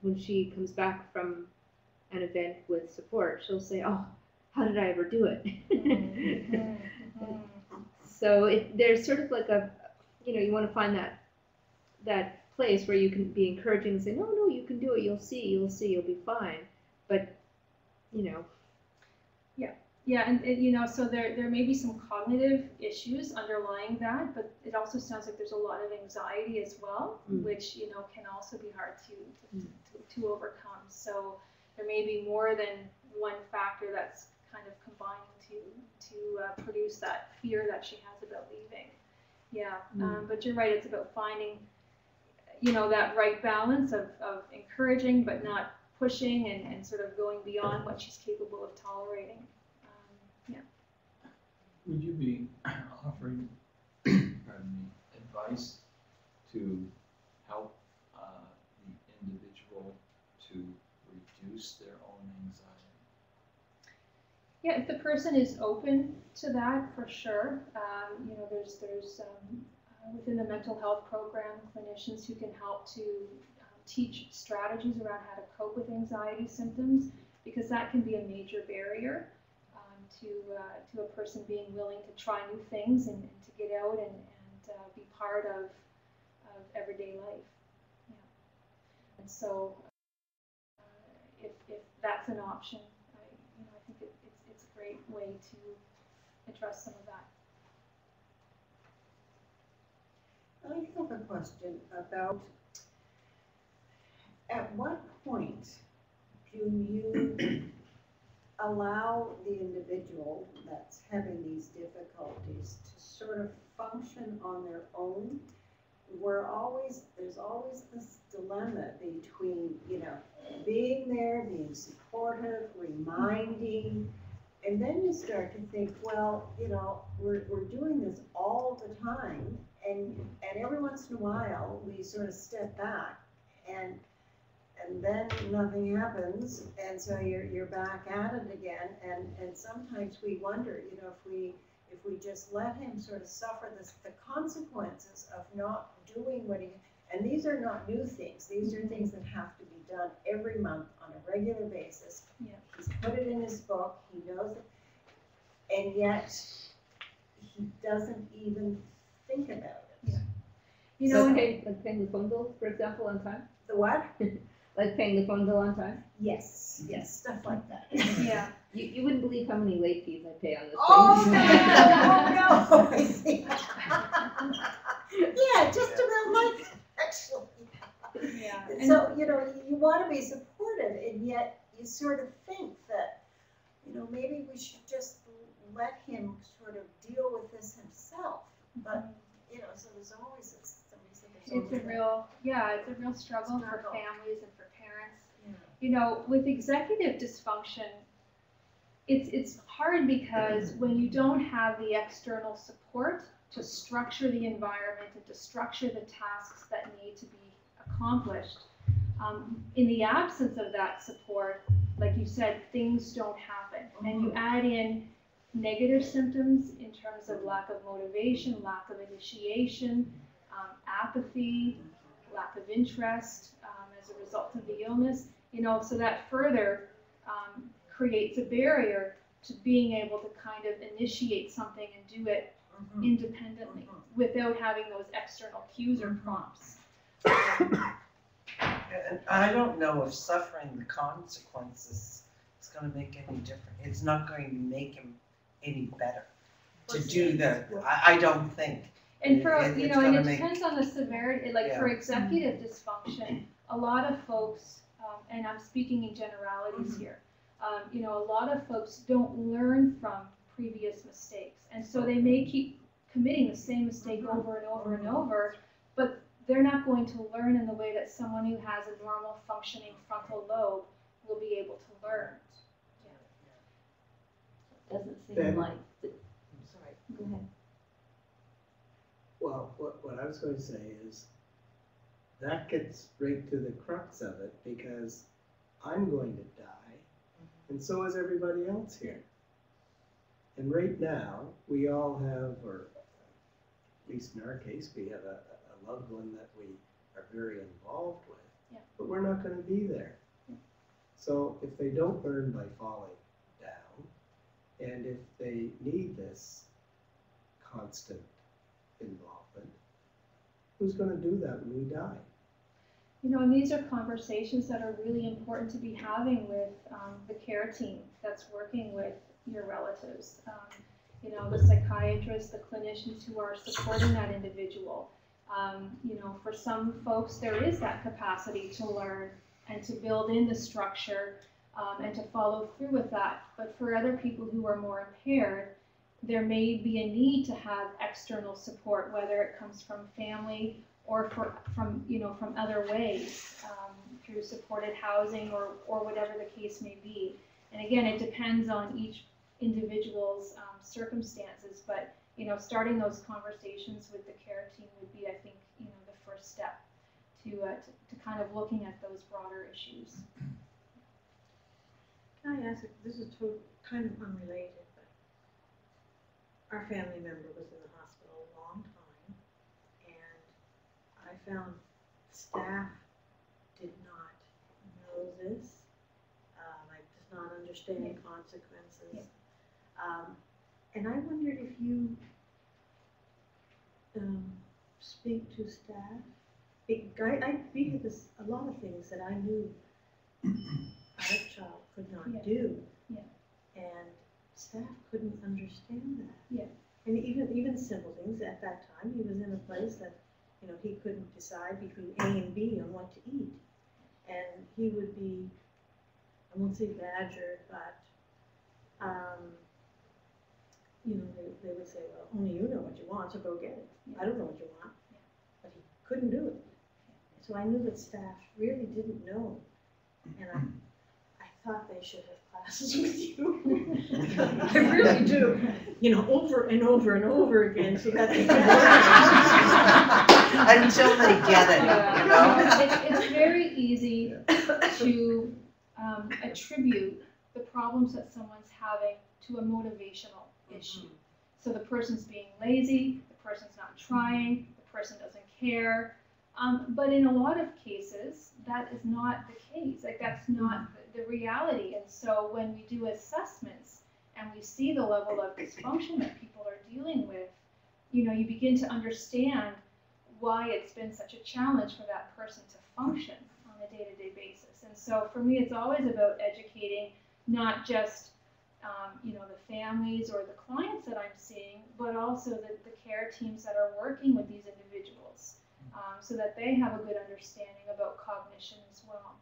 when she comes back from an event with support, she'll say, oh, how did I ever do it? So there's sort of like you want to find that place where you can be encouraging and say, no, you can do it, you'll see, you'll be fine. But, Yeah, and so there may be some cognitive issues underlying that, but it also sounds like there's a lot of anxiety as well, which can also be hard to overcome. So there may be more than one factor that's kind of combining to produce that fear that she has about leaving. Yeah, but you're right. It's about finding that right balance of encouraging but not pushing, and sort of going beyond what she's capable of tolerating. Would you be offering, advice to help the individual to reduce their own anxiety? Yeah, if the person is open to that, for sure. There's within the mental health program, clinicians who can help to teach strategies around how to cope with anxiety symptoms, because that can be a major barrier to a person being willing to try new things and to get out and be part of everyday life. Yeah. And so if that's an option, I think it's a great way to address some of that. I have a question about, at what point do you allow the individual that's having these difficulties to sort of function on their own? There's always this dilemma between, being there, being supportive, reminding, and then you start to think, well, we're doing this all the time, and every once in a while we sort of step back, and then nothing happens, and so you're back at it again, and sometimes we wonder, if we just let him sort of suffer the consequences of not doing what he, and these are not new things, these are things that have to be done every month on a regular basis. Yeah. He's put it in his book, he knows it, and yet he doesn't even think about it. Yeah. Like paying the phone bill, for example, on time? The what? Like paying the phone bill on time? Yes, stuff like that. Yeah. You wouldn't believe how many late fees I pay on this Oh, thing. no, I see. Yeah, just about like that, actually. Yeah. So, you want to be supportive, and yet you sort of think that, maybe we should just let him sort of deal with this himself. But, so there's always this. It's a real struggle for families and for parents. Yeah. With executive dysfunction, it's hard because when you don't have the external support to structure the environment and to structure the tasks that need to be accomplished, in the absence of that support, like you said, things don't happen. And you add in negative symptoms in terms of lack of motivation, lack of initiation, apathy, lack of interest as a result of the illness, so that further creates a barrier to being able to kind of initiate something and do it independently without having those external cues or prompts. And I don't know if suffering the consequences is going to make any difference. It's not going to make him any better to do that. I don't think. And for, It's and it depends on the severity, for executive dysfunction, a lot of folks, and I'm speaking in generalities here, a lot of folks don't learn from previous mistakes. And so they may keep committing the same mistake over and over and over, but they're not going to learn in the way that someone who has a normal functioning frontal lobe will be able to learn. Doesn't seem Ben? like, sorry, go ahead. Well, what I was going to say is, that gets right to the crux of it, because I'm going to die, and so is everybody else here. And right now, we all have, or at least in our case, we have a loved one that we are very involved with, but we're not going to be there. So if they don't learn by falling down, and if they need this constant involvement, who's going to do that when we die? You know, and these are conversations that are really important to be having with the care team that's working with your relatives. You know, the psychiatrists, the clinicians who are supporting that individual. You know, for some folks, there is that capacity to learn and to build in the structure and to follow through with that. But for other people who are more impaired, there may be a need to have external support, whether it comes from family or from other ways, through supported housing or whatever the case may be. And again, it depends on each individual's circumstances, but you know, starting those conversations with the care team would be, I think, you know, the first step to kind of looking at those broader issues. Can I ask, this is kind of unrelated, but our family member was in the hospital a long time, and I found staff did not know this, like does not understand consequences. And I wondered if you speak to staff. I read this, a lot of things that I knew our child could not do. Yeah. And staff couldn't understand that. Yeah. And even simple things. At that time, he was in a place that, you know, he couldn't decide between A and B on what to eat. And he would be, I won't say badgered, but you know, they would say, well, only you know what you want, so go get it. Yeah. I don't know what you want. Yeah. But he couldn't do it. So I knew that staff really didn't know. And I thought they should have classes with you. I really do. You know, over and over and over again, so that they until they get it, you know? It's very easy to attribute the problems that someone's having to a motivational issue. So the person's being lazy, the person's not trying, the person doesn't care. But in a lot of cases, that is not the case. Like, that's not the reality. And so when we do assessments and we see the level of dysfunction that people are dealing with, you know, you begin to understand why it's been such a challenge for that person to function on a day-to-day basis. And so for me, it's always about educating not just you know, the families or the clients that I'm seeing, but also the care teams that are working with these individuals, so that they have a good understanding about cognition as well.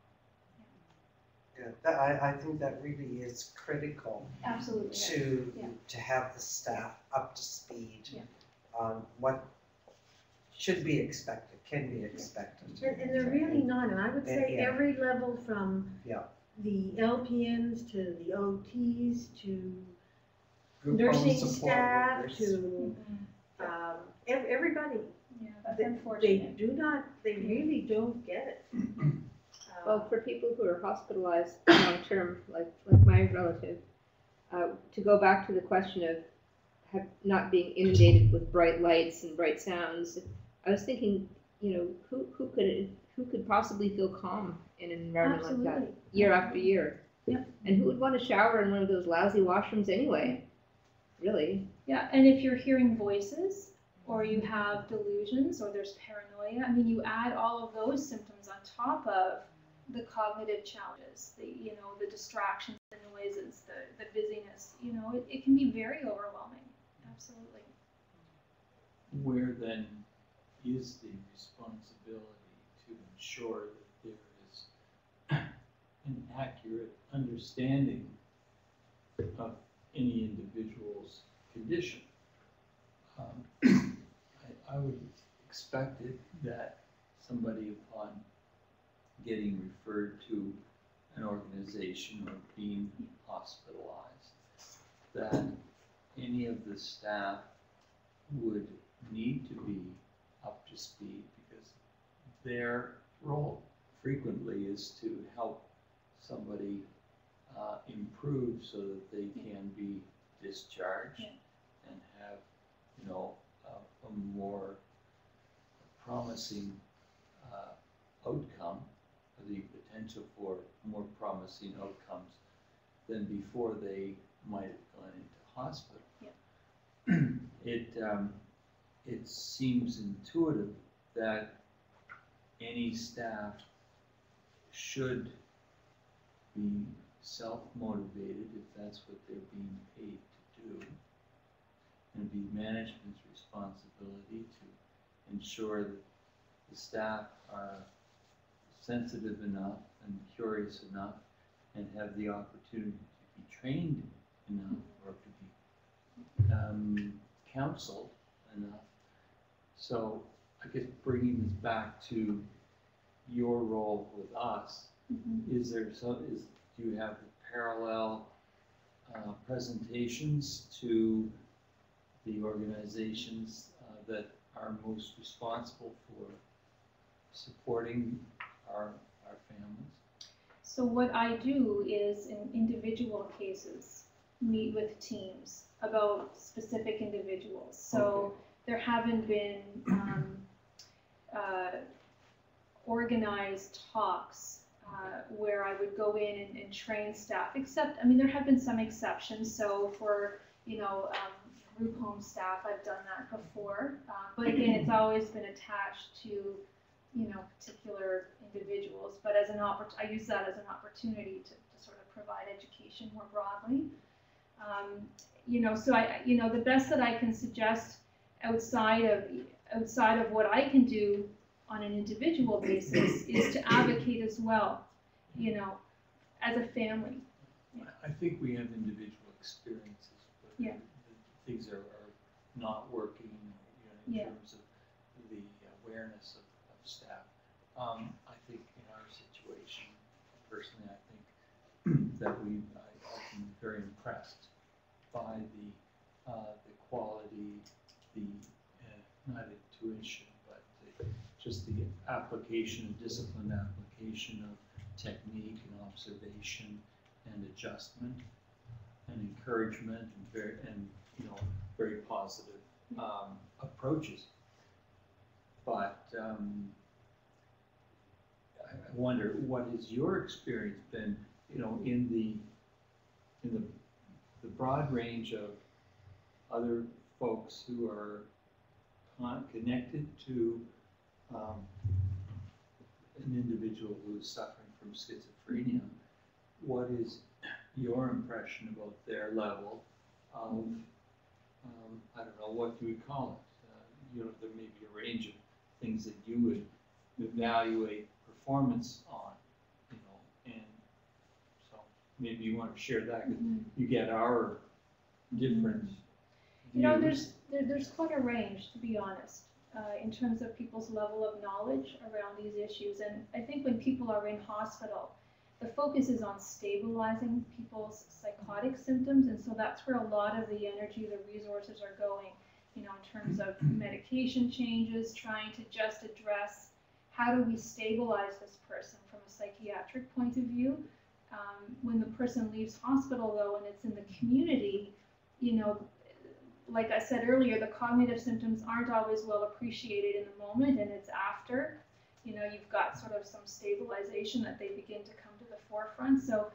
Yeah, I think that really is critical. Absolutely. To have the staff up to speed on what should be expected, can be expected. And they're really not, and I would say every level from the LPNs to the OTs to Group nursing home staff workers. to everybody. Yeah, that's unfortunate. They really don't get it. Well, for people who are hospitalized long term, like my relative, to go back to the question of not being inundated with bright lights and bright sounds, I was thinking, you know, who could possibly feel calm in an environment like that year after year? Yeah. And who would want to shower in one of those lousy washrooms anyway? Really? Yeah, and if you're hearing voices, or you have delusions, or there's paranoia, I mean, you add all of those symptoms on top of the cognitive challenges, the distractions, the noises, the busyness, you know, it can be very overwhelming. Absolutely. Where then is the responsibility to ensure that there is an accurate understanding of any individual's condition? I would expect it that somebody, upon getting referred to an organization or being hospitalized, that any of the staff would need to be up to speed, because their role frequently is to help somebody improve so that they can be discharged and have, you know, a more promising outcome, or the potential for more promising outcomes than before they might have gone into hospital. It seems intuitive that any staff should be self-motivated if that's what they're being paid to do, and be management's responsibility to ensure that the staff are sensitive enough and curious enough and have the opportunity to be trained enough or to be counseled enough. So I guess bringing this back to your role with us, is there do you have parallel presentations to the organizations that are most responsible for supporting our families? So what I do is, in individual cases, meet with teams about specific individuals. So there haven't been organized talks where I would go in and train staff, except, I mean, there have been some exceptions. So for, you know, group home staff, I've done that before. But again, it's always been attached to, you know, particular individuals. But as I use that as an opportunity to sort of provide education more broadly. You know, so the best that I can suggest outside of what I can do on an individual basis is to advocate as well, you know, as a family. I think we have individual experiences, but things are not working, you know, in terms of the awareness of staff. I think in our situation, personally, I think that I've been very impressed by the quality, the not intuition, but just the application, disciplined application of technique and observation and adjustment and encouragement and you know, very positive approaches. But I wonder, what has your experience been, you know, in the broad range of other folks who are connected to an individual who is suffering from schizophrenia? What is your impression about their level of, I don't know, what do we call it? You know, there may be a range of things that you would evaluate performance on, you know, and so maybe you want to share that, because you get our different views. You know, there's quite a range, to be honest, in terms of people's level of knowledge around these issues. And I think when people are in hospital, the focus is on stabilizing people's psychotic symptoms, and so that's where a lot of the energy, the resources are going, you know, in terms of medication changes, trying to just address how do we stabilize this person from a psychiatric point of view. When the person leaves hospital, though, and it's in the community, you know, like I said earlier, the cognitive symptoms aren't always well appreciated in the moment, and it's after, you know, you've got sort of some stabilization that they begin to come to the forefront. So,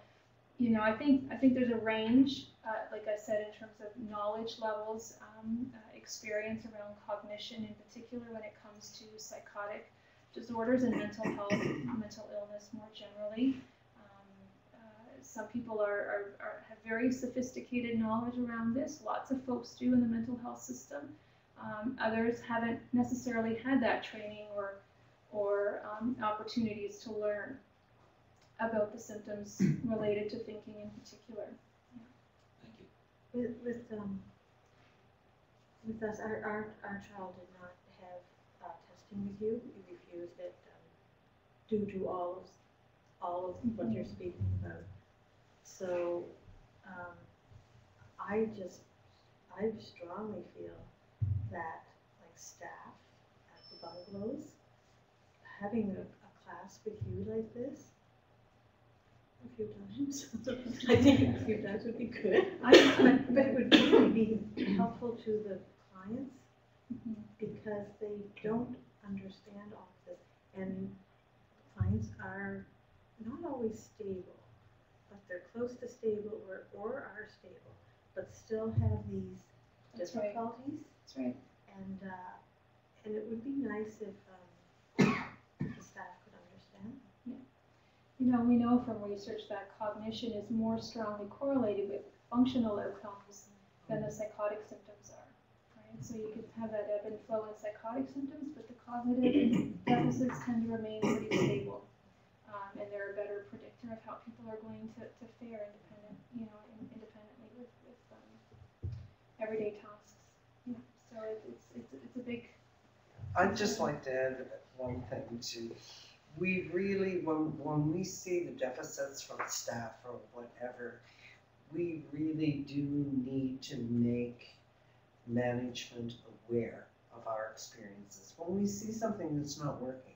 you know, I think there's a range, like I said, in terms of knowledge levels, experience around cognition, in particular when it comes to psychotic disorders and mental health, mental illness more generally. Some people have very sophisticated knowledge around this. Lots of folks do in the mental health system. Others haven't necessarily had that training or opportunities to learn about the symptoms related to thinking in particular. Thank you. With us, our child did not have testing with you. You refused it due to all of what you're speaking about. So I strongly feel that, like, staff at the bungalows having a class with you like this a few times. I think a few times would be good. But it would really be helpful to the clients because they don't understand all of this. And clients are not always stable, but they're close to stable or are stable, but still have these difficulties. That's right. And it would be nice if the staff could understand. You know, we know from research that cognition is more strongly correlated with functional outcomes than the psychotic symptoms are, right? So you could have that ebb and flow in psychotic symptoms, but the cognitive deficits tend to remain pretty stable. And they're a better predictor of how people are going to fare independently with everyday tasks. Yeah, so it's a big. I'd just like to add one thing too. We really, when we see the deficits from staff or whatever, we really do need to make management aware of our experiences. When we see something that's not working,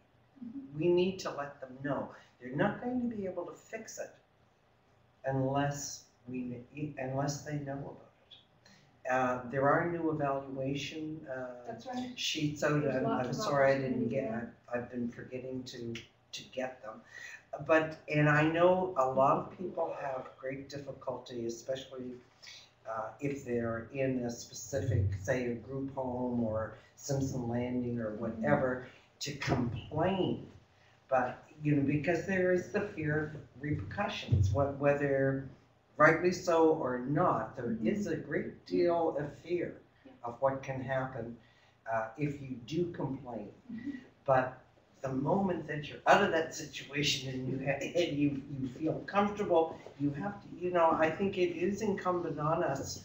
we need to let them know. They're not going to be able to fix it unless they know about it. There are new evaluation That's right. sheets out. I'm sorry I didn't get. I've been forgetting to get them. And I know a lot of people have great difficulty, especially if they're in a specific, say, a group home or Simpson Landing or whatever, to complain. But, because there is the fear of repercussions, whether rightly so or not, there is a great deal of fear of what can happen if you do complain. But the moment that you're out of that situation and you feel comfortable, you have to, I think it is incumbent on us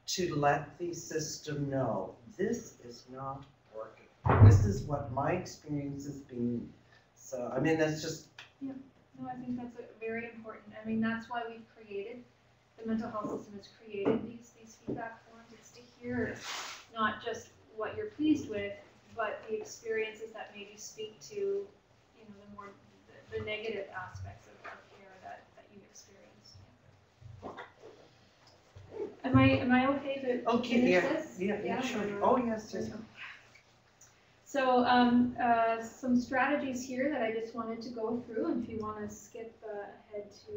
to let the system know, this is not working. This is what my experience has been. So, that's just... Yeah, no, I think that's very important. That's why we've created, the mental health system has created these feedback forms. It's to hear not just what you're pleased with, but the experiences that maybe speak to, the negative aspects of care that you've experienced. Am I okay to finish this? Yeah, sure. Oh, yes. So some strategies here that I just wanted to go through, and if you want to skip ahead to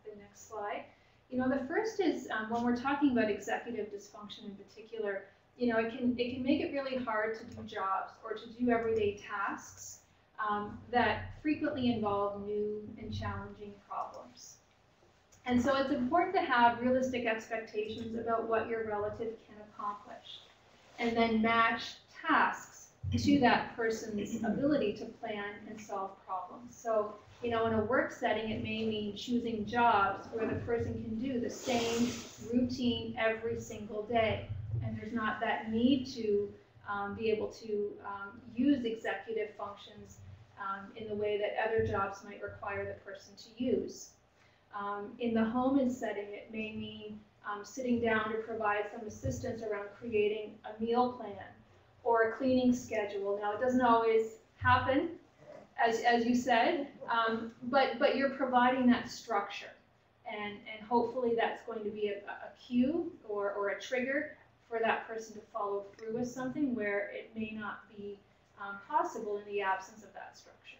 the next slide. The first is when we're talking about executive dysfunction in particular, it can make it really hard to do jobs or to do everyday tasks that frequently involve new and challenging problems. And so it's important to have realistic expectations about what your relative can accomplish, and then match tasks to that person's ability to plan and solve problems. So, in a work setting, it may mean choosing jobs where the person can do the same routine every single day. And there's not that need to be able to use executive functions in the way that other jobs might require the person to use. In the home and setting, it may mean sitting down to provide some assistance around creating a meal plan or a cleaning schedule. Now, it doesn't always happen, as you said, but you're providing that structure. And hopefully that's going to be a cue or a trigger for that person to follow through with something where it may not be possible in the absence of that structure.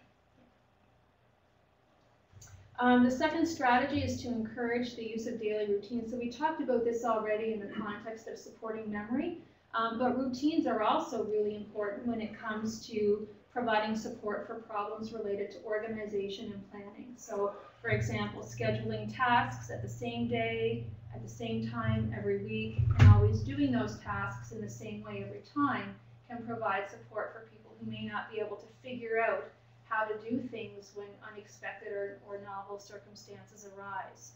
The second strategy is to encourage the use of daily routines. So we talked about this already in the context of supporting memory, but routines are also really important when it comes to providing support for problems related to organization and planning. So, for example, scheduling tasks at the same day, at the same time every week, and always doing those tasks in the same way every time can provide support for people who may not be able to figure out how to do things when unexpected or novel circumstances arise.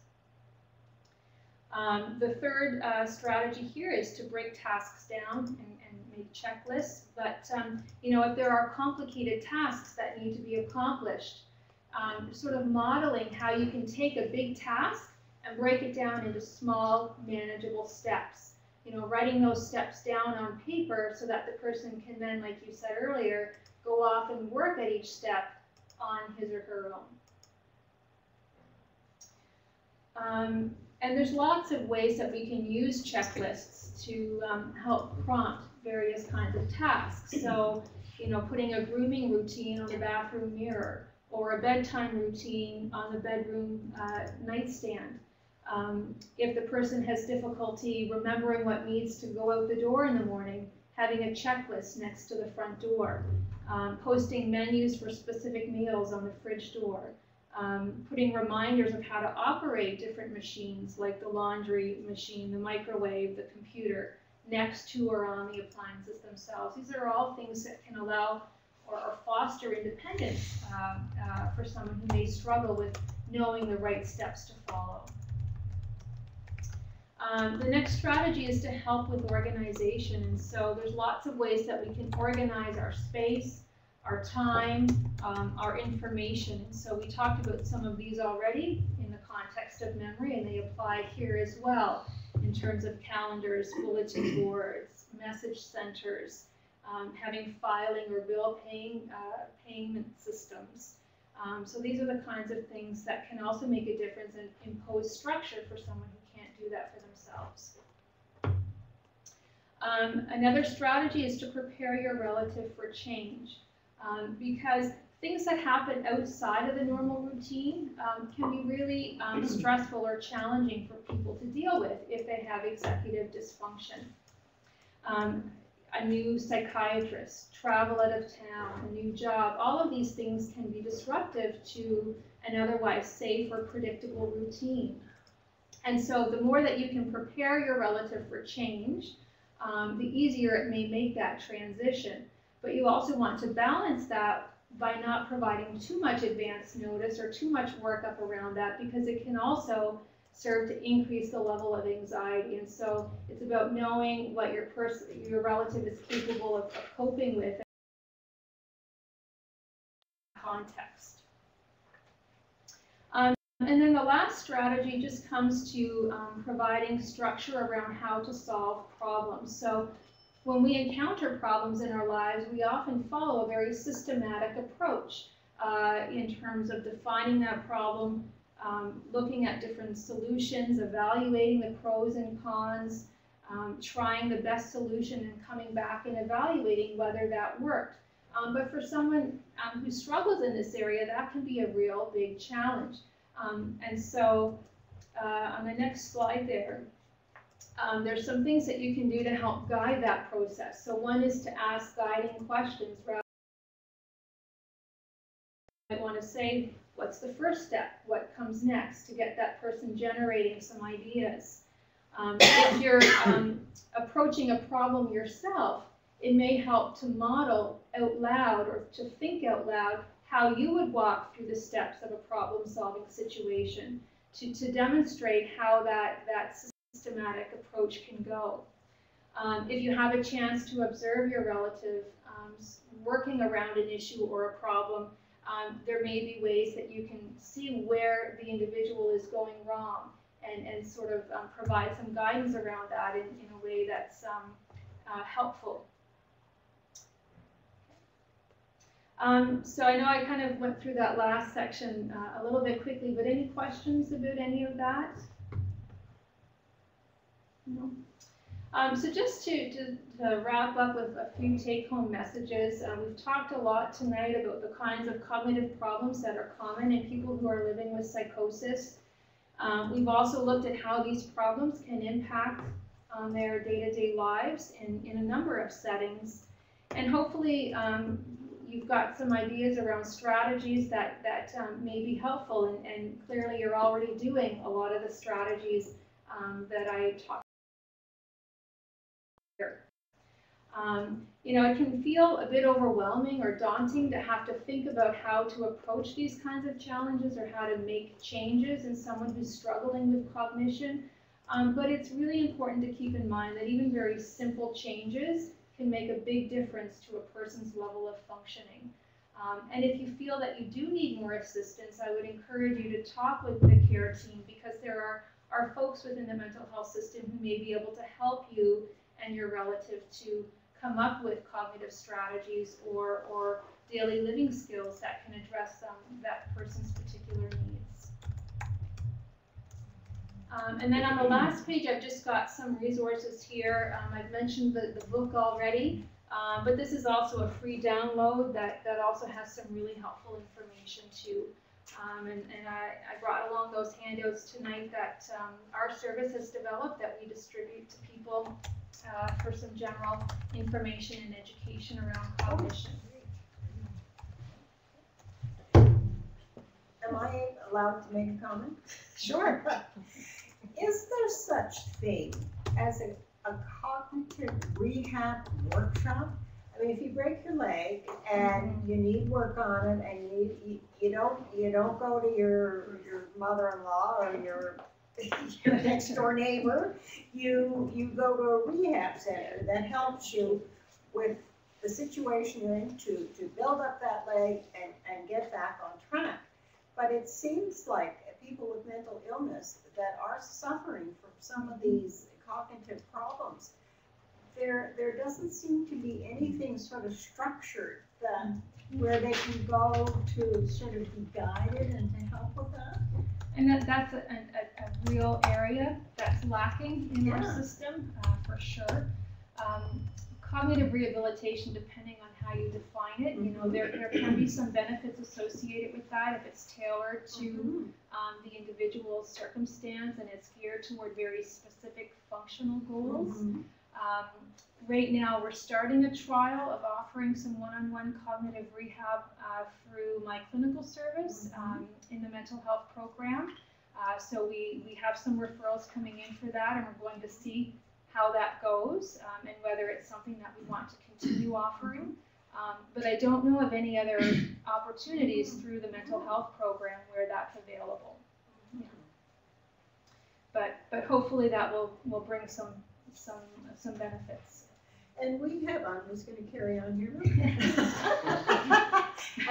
The third strategy here is to break tasks down and make checklists. But if there are complicated tasks that need to be accomplished, sort of modeling how you can take a big task and break it down into small, manageable steps. writing those steps down on paper so that the person can then, like you said earlier, go off and work at each step on his or her own. And there's lots of ways that we can use checklists to help prompt various kinds of tasks. So, putting a grooming routine on the bathroom mirror, or a bedtime routine on the bedroom nightstand. If the person has difficulty remembering what needs to go out the door in the morning, having a checklist next to the front door, posting menus for specific meals on the fridge door, putting reminders of how to operate different machines like the laundry machine, the microwave, the computer, next to or on the appliances themselves. These are all things that can allow or foster independence for someone who may struggle with knowing the right steps to follow. The next strategy is to help with organization, and so there's lots of ways that we can organize our space, our time, our information. And so we talked about some of these already in the context of memory, and they apply here as well in terms of calendars, bulletin boards, message centers, having filing or bill payment systems. So these are the kinds of things that can also make a difference and impose structure for someone who can't do that for themselves. Another strategy is to prepare your relative for change, because things that happen outside of the normal routine can be really stressful or challenging for people to deal with if they have executive dysfunction. A new psychiatrist, travel out of town, a new job, all of these things can be disruptive to an otherwise safe or predictable routine. And so the more that you can prepare your relative for change, the easier it may make that transition. But you also want to balance that by not providing too much advance notice or too much workup around that, because it can also serve to increase the level of anxiety. And so it's about knowing what your relative is capable of coping with in context. And then the last strategy just comes to providing structure around how to solve problems. So when we encounter problems in our lives, we often follow a very systematic approach in terms of defining that problem, looking at different solutions, evaluating the pros and cons, trying the best solution and coming back and evaluating whether that worked. But for someone who struggles in this area, that can be a real big challenge. And so on the next slide there's some things that you can do to help guide that process. So one is to ask guiding questions. You might want to say, what's the first step? What comes next? To get that person generating some ideas. If you're approaching a problem yourself, it may help to model out loud or to think out loud how you would walk through the steps of a problem-solving situation to demonstrate how that systematic approach can go. If you have a chance to observe your relative working around an issue or a problem, there may be ways that you can see where the individual is going wrong and sort of provide some guidance around that in a way that's helpful. So I know I kind of went through that last section a little bit quickly, but any questions about any of that? No? So just to wrap up with a few take-home messages, we've talked a lot tonight about the kinds of cognitive problems that are common in people who are living with psychosis. We've also looked at how these problems can impact on their day-to-day lives in a number of settings. And hopefully you've got some ideas around strategies that may be helpful, and clearly you're already doing a lot of the strategies that I talked here. It can feel a bit overwhelming or daunting to have to think about how to approach these kinds of challenges or how to make changes in someone who's struggling with cognition. But it's really important to keep in mind that even very simple changes can make a big difference to a person's level of functioning. And if you feel that you do need more assistance, I would encourage you to talk with the care team, because there are are folks within the mental health system who may be able to help you and your relative to come up with cognitive strategies or daily living skills that can address that person's particular needs. And then on the last page, I've just got some resources here. I've mentioned the book already, but this is also a free download that also has some really helpful information too. And I brought along those handouts tonight that our service has developed that we distribute to people for some general information and education around cognition. Am I allowed to make a comment? Sure. Is there such thing as a cognitive rehab workshop? I mean, if you break your leg and you need work on it, and you don't go to your mother-in-law or your next door neighbor, you go to a rehab center that helps you with the situation you're in to build up that leg and get back on track. But it seems like people with mental illness that are suffering from some of these cognitive problems, there doesn't seem to be anything sort of structured that where they can go to sort of be guided and to help with that. And that's a real area that's lacking in our system, for sure. Cognitive rehabilitation, depending on how you define it, you know, there can be some benefits associated with that if it's tailored to the individual's circumstance and it's geared toward very specific functional goals. Right now, we're starting a trial of offering some one-on-one cognitive rehab through my clinical service in the mental health program. So we have some referrals coming in for that, and we're going to see how that goes and whether it's something that we want to continue offering. But I don't know of any other opportunities through the mental health program where that's available. Yeah. But hopefully that will bring some benefits. And we have, I'm just going to carry on here.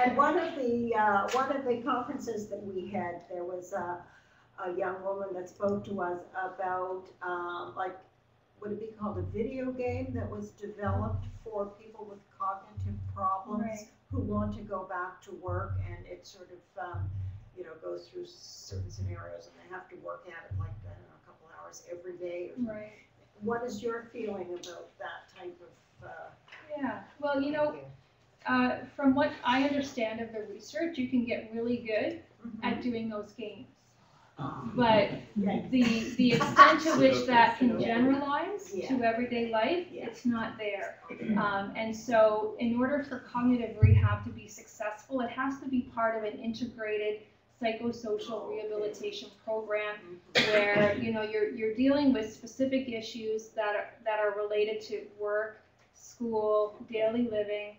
At one of the conferences that we had, there was a young woman that spoke to us about like, would it be called a video game that was developed for people with cognitive problems who want to go back to work, and it sort of you know, goes through certain scenarios and they have to work at it like that in a couple hours every day. Right. What is your feeling about that type of? Yeah, well, you know, from what I understand of the research, you can get really good at doing those games. But the extent to which that can generalize to everyday life, it's not there. And so in order for cognitive rehab to be successful, it has to be part of an integrated psychosocial rehabilitation program where, you know, you're dealing with specific issues that are related to work, school, daily living,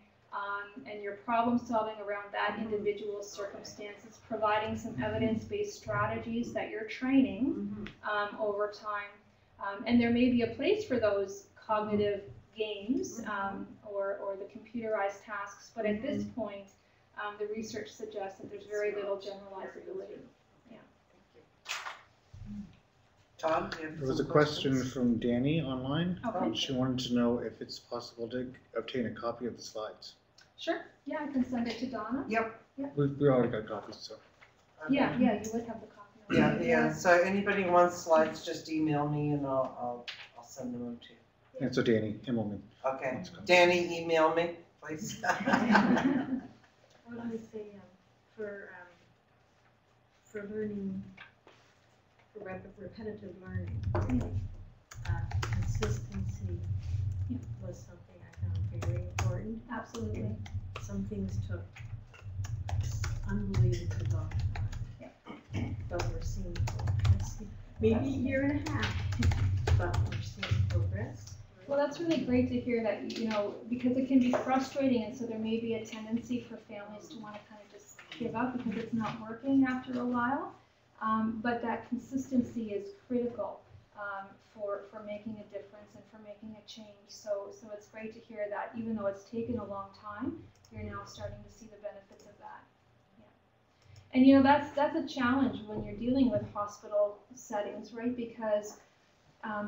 and you're problem solving around that individual's circumstances, providing some evidence-based strategies that you're training over time. And there may be a place for those cognitive games or the computerized tasks, but at this point, the research suggests that there's very little generalizability. Yeah. Todd, do you have There was a some question questions? from Danny online. Okay. She wanted to know if it's possible to obtain a copy of the slides. Sure. Yeah, I can send it to Donna. Yep. We already got copies, so. Yeah, you would have the copy. Yeah. So anybody who wants slides, just email me and I'll send them to you. And so Danny Himmelman. Okay. Danny, email me, please. I would always say for learning, for repetitive learning, consistency was something I found very important. Absolutely. Some things took unbelievably long time, but we're seeing progress. Maybe a year and a half, but we're seeing progress. Well, that's really great to hear that, you know, because it can be frustrating, and so there may be a tendency for families to want to kind of just give up because it's not working after a while. But that consistency is critical for making a difference and for making a change. So it's great to hear that even though it's taken a long time, you're now starting to see the benefits of that. Yeah. And you know, that's a challenge when you're dealing with hospital settings, right? Because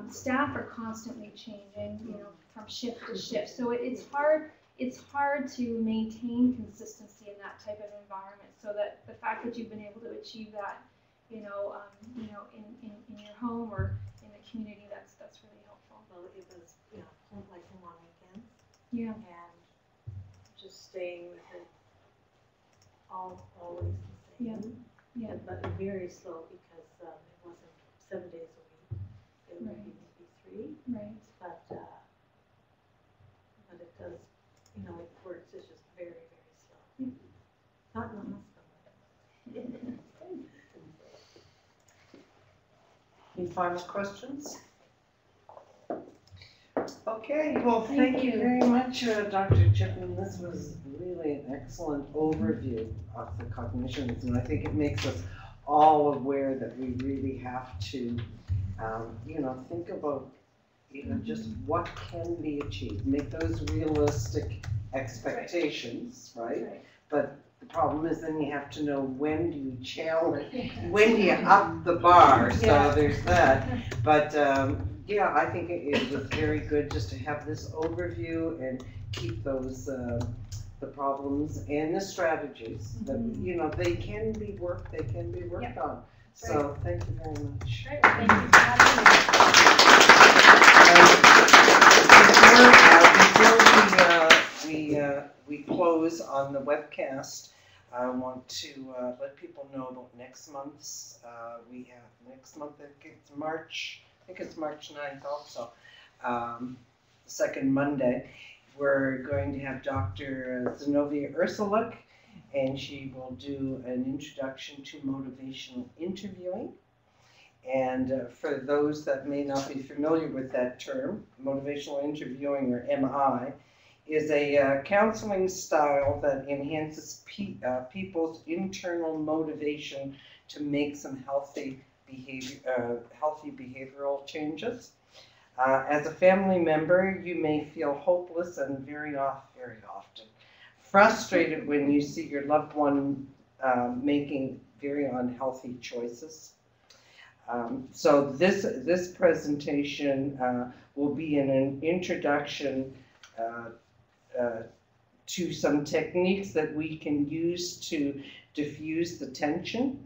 staff are constantly changing, you know, from shift to shift. So it's hard to maintain consistency in that type of environment. So that the fact that you've been able to achieve that, in your home or in the community, that's really helpful. Well, it was, home on weekends. Yeah. And just staying with it always the same. Yeah. But very slow because it wasn't 7 days a week. It would be maybe 3. Right. But it does, it works. It's just very, very slow. Yeah. Not in the hospital. Any final questions? Okay, well, thank you very much, Dr. Chipman. This was really an excellent overview of the cognitions, and I think it makes us all aware that we really have to, think about, just what can be achieved. Make those realistic expectations, right? But the problem is then you have to know when do you challenge, when do you up the bar, so there's that. But I think it was very good just to have this overview and keep those, the problems and the strategies that, they can be worked on. So thank you very much. Great. Thank you for having Before we close on the webcast, I want to let people know about next month's. We have next month, I think it's March 9th also, second Monday. We're going to have Dr. Zenobia Ursulik, and she will do an introduction to motivational interviewing. And for those that may not be familiar with that term, motivational interviewing, or MI, is a counseling style that enhances people's internal motivation to make some healthy behavioral changes. As a family member, you may feel hopeless and very often frustrated when you see your loved one making very unhealthy choices. So this presentation will be an introduction to some techniques that we can use to diffuse the tension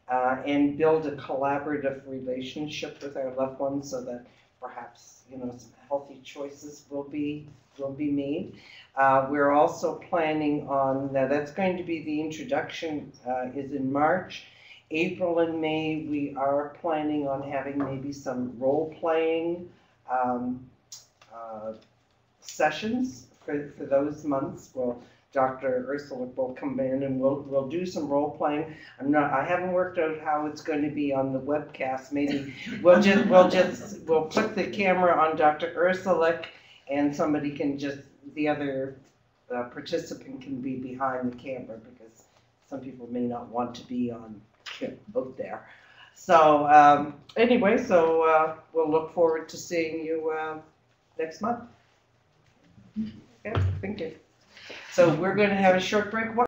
and build a collaborative relationship with our loved ones, so that perhaps some healthy choices will be made. We're also planning on that's going to be the introduction is in March. April and May, we are planning on having maybe some role-playing sessions for those months. Well, Dr. Ursula will come in and we'll do some role-playing. I haven't worked out how it's going to be on the webcast. Maybe we'll put the camera on Dr. Ursula, and somebody can the other participant can be behind the camera, because some people may not want to be on out there. So anyway, we'll look forward to seeing you next month. Okay, thank you. So we're going to have a short break.